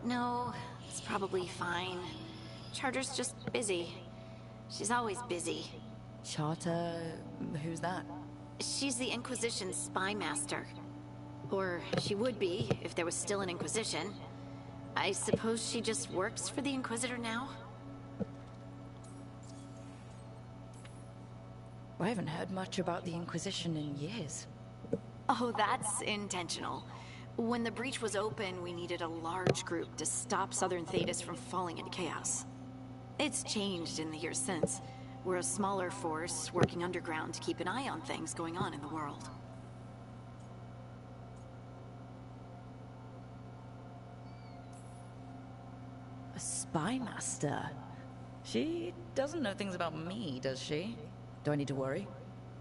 No, it's probably fine. Charter's just busy. She's always busy. Charter... who's that? She's the Inquisition's spy master. Or she would be, if there was still an Inquisition. I suppose she just works for the Inquisitor now? I haven't heard much about the Inquisition in years. Oh, that's intentional. When the breach was open, we needed a large group to stop Southern Thedas from falling into chaos. It's changed in the years since. We're a smaller force, working underground to keep an eye on things going on in the world. A spy master? She doesn't know things about me, does she? Do I need to worry?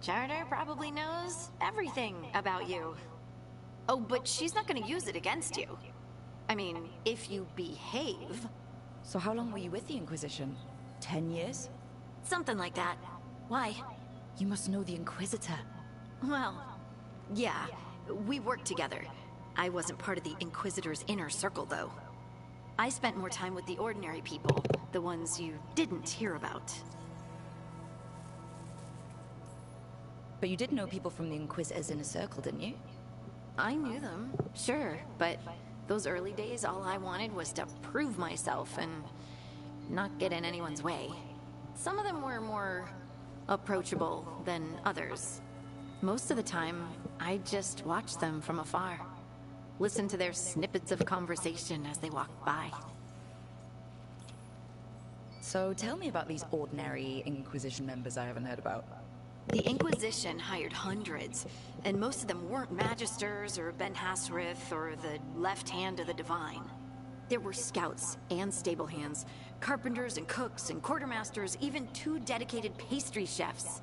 Charter probably knows everything about you. Oh, but she's not gonna use it against you. I mean, if you behave. So how long were you with the Inquisition? 10 years? Something like that. Why? You must know the Inquisitor. Well, yeah, we worked together. I wasn't part of the Inquisitor's inner circle, though. I spent more time with the ordinary people, the ones you didn't hear about. But you did know people from the Inquisitor's inner circle, didn't you? I knew them, sure, but those early days, all I wanted was to prove myself and not get in anyone's way. Some of them were more approachable than others. Most of the time, I just watched them from afar. Listened to their snippets of conversation as they walked by. So tell me about these ordinary Inquisition members I haven't heard about. The Inquisition hired hundreds, and most of them weren't Magisters or Ben Hasrith or the left hand of the Divine. There were scouts and stable hands, carpenters and cooks and quartermasters, even 2 dedicated pastry chefs.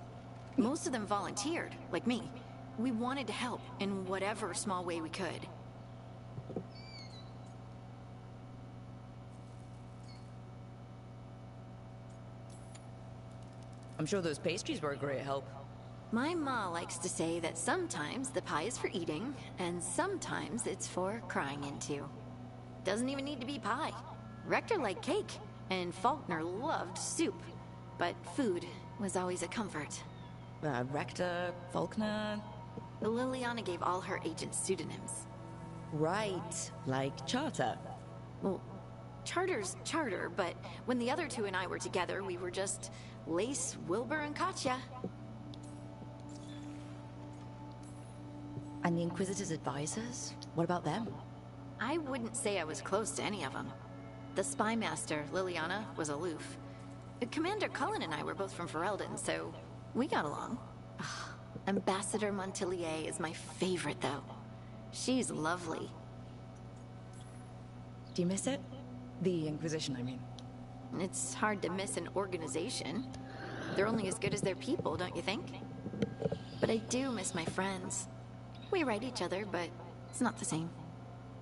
Most of them volunteered, like me. We wanted to help in whatever small way we could. I'm sure those pastries were a great help. My ma likes to say that sometimes the pie is for eating, and sometimes it's for crying into. Doesn't even need to be pie. Rector liked cake, and Faulkner loved soup. But food was always a comfort. Rector, Faulkner... Liliana gave all her agents pseudonyms. Right, like Charter. Well, Charter's Charter, but when the other 2 and I were together, we were just Lace, Wilbur, and Katya. And the Inquisitor's advisors? What about them? I wouldn't say I was close to any of them. The spy master, Liliana, was aloof. Commander Cullen and I were both from Ferelden, so we got along. Ugh, Ambassador Montillier is my favorite, though. She's lovely. Do you miss it? The Inquisition, I mean. It's hard to miss an organization. They're only as good as their people, don't you think? But I do miss my friends. We write each other, but it's not the same.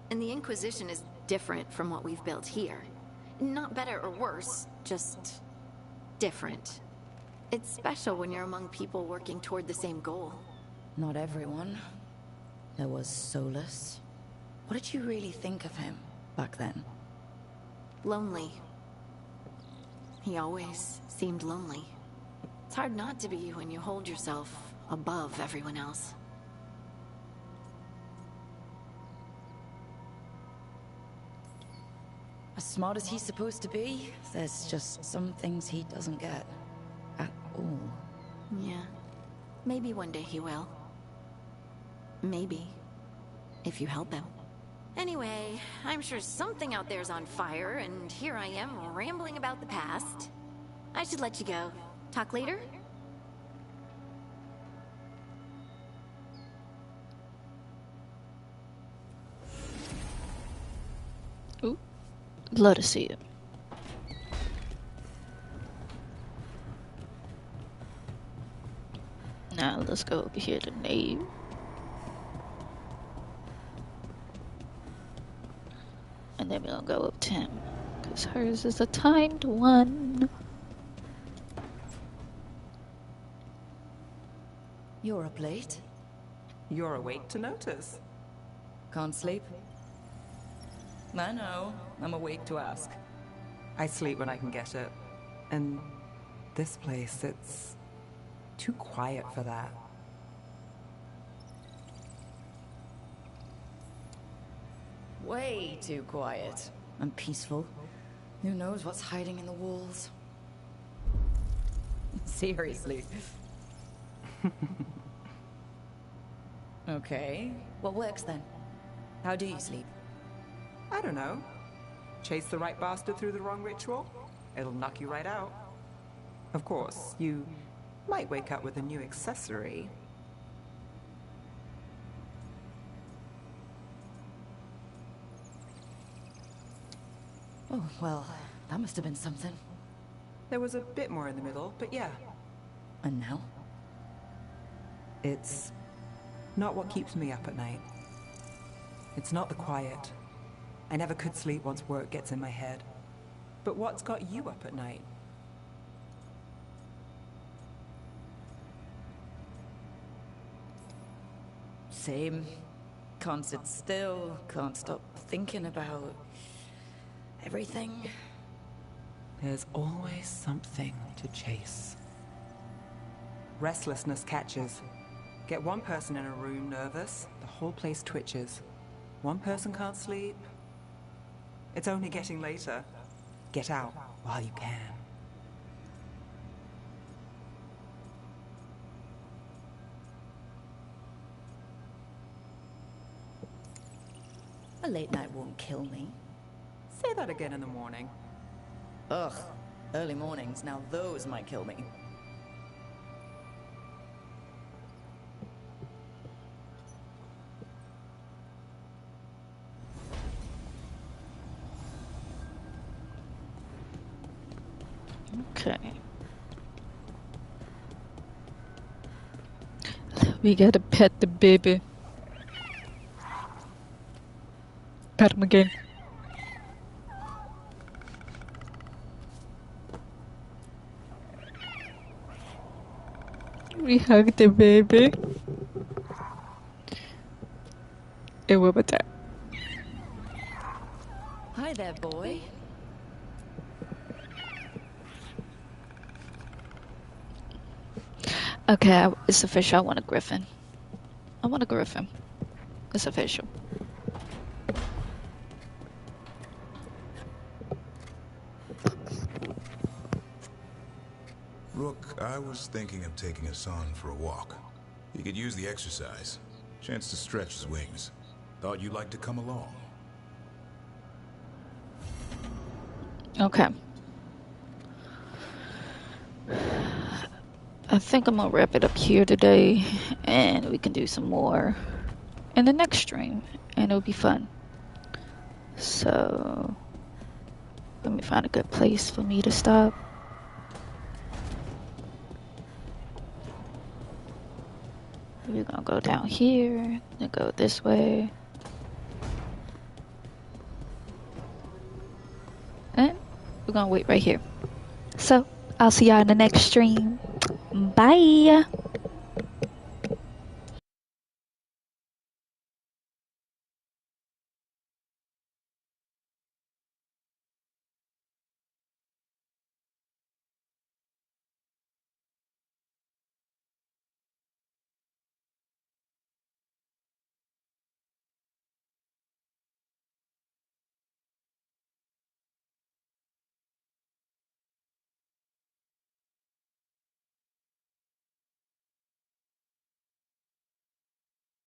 And the Inquisition is different from what we've built here. Not better or worse, just different. It's special when you're among people working toward the same goal. Not everyone. There was Solus. What did you really think of him back then? Lonely. He always seemed lonely. It's hard not to be when you hold yourself above everyone else. As smart as he's supposed to be, there's just some things he doesn't get. At all. Yeah. Maybe one day he will. Maybe. If you help him. Anyway, I'm sure something out there's on fire, and here I am rambling about the past. I should let you go. Talk later? Ooh. Love to see it. Now let's go over here to Nave. And then we're gonna go up to him. Because hers is a timed one. You're up late. You're awake to notice. Can't sleep? I know. I'm awake to ask. I sleep when I can get it. And this place, it's too quiet for that. Way too quiet. And peaceful. Who knows what's hiding in the walls? Seriously. Okay. What works then? How do you sleep? I don't know. Chase the right bastard through the wrong ritual? It'll knock you right out. Of course, you might wake up with a new accessory. Oh, well, that must have been something. There was a bit more in the middle, but yeah. And now? It's not what keeps me up at night. It's not the quiet. I never could sleep once work gets in my head. But what's got you up at night? Same. Can't sit still, can't stop thinking about everything. There's always something to chase. Restlessness catches. Get one person in a room nervous, the whole place twitches. One person can't sleep. It's only getting later. Get out while you can. A late night won't kill me. Say that again in the morning. Ugh. Early mornings, now those might kill me. Okay. We gotta pet the baby. Pet him again. We hug the baby. And what about that? Hi there, boy. Okay, it's official. I want a griffin. I want a griffin. It's official. Rook, I was thinking of taking Hassan for a walk. He could use the exercise. Chance to stretch his wings. Thought you'd like to come along. Okay. I think I'm gonna wrap it up here today, and we can do some more in the next stream, and it'll be fun. So, let me find a good place for me to stop. We're gonna go down here, then go this way. And we're gonna wait right here. So, I'll see y'all in the next stream. Bye!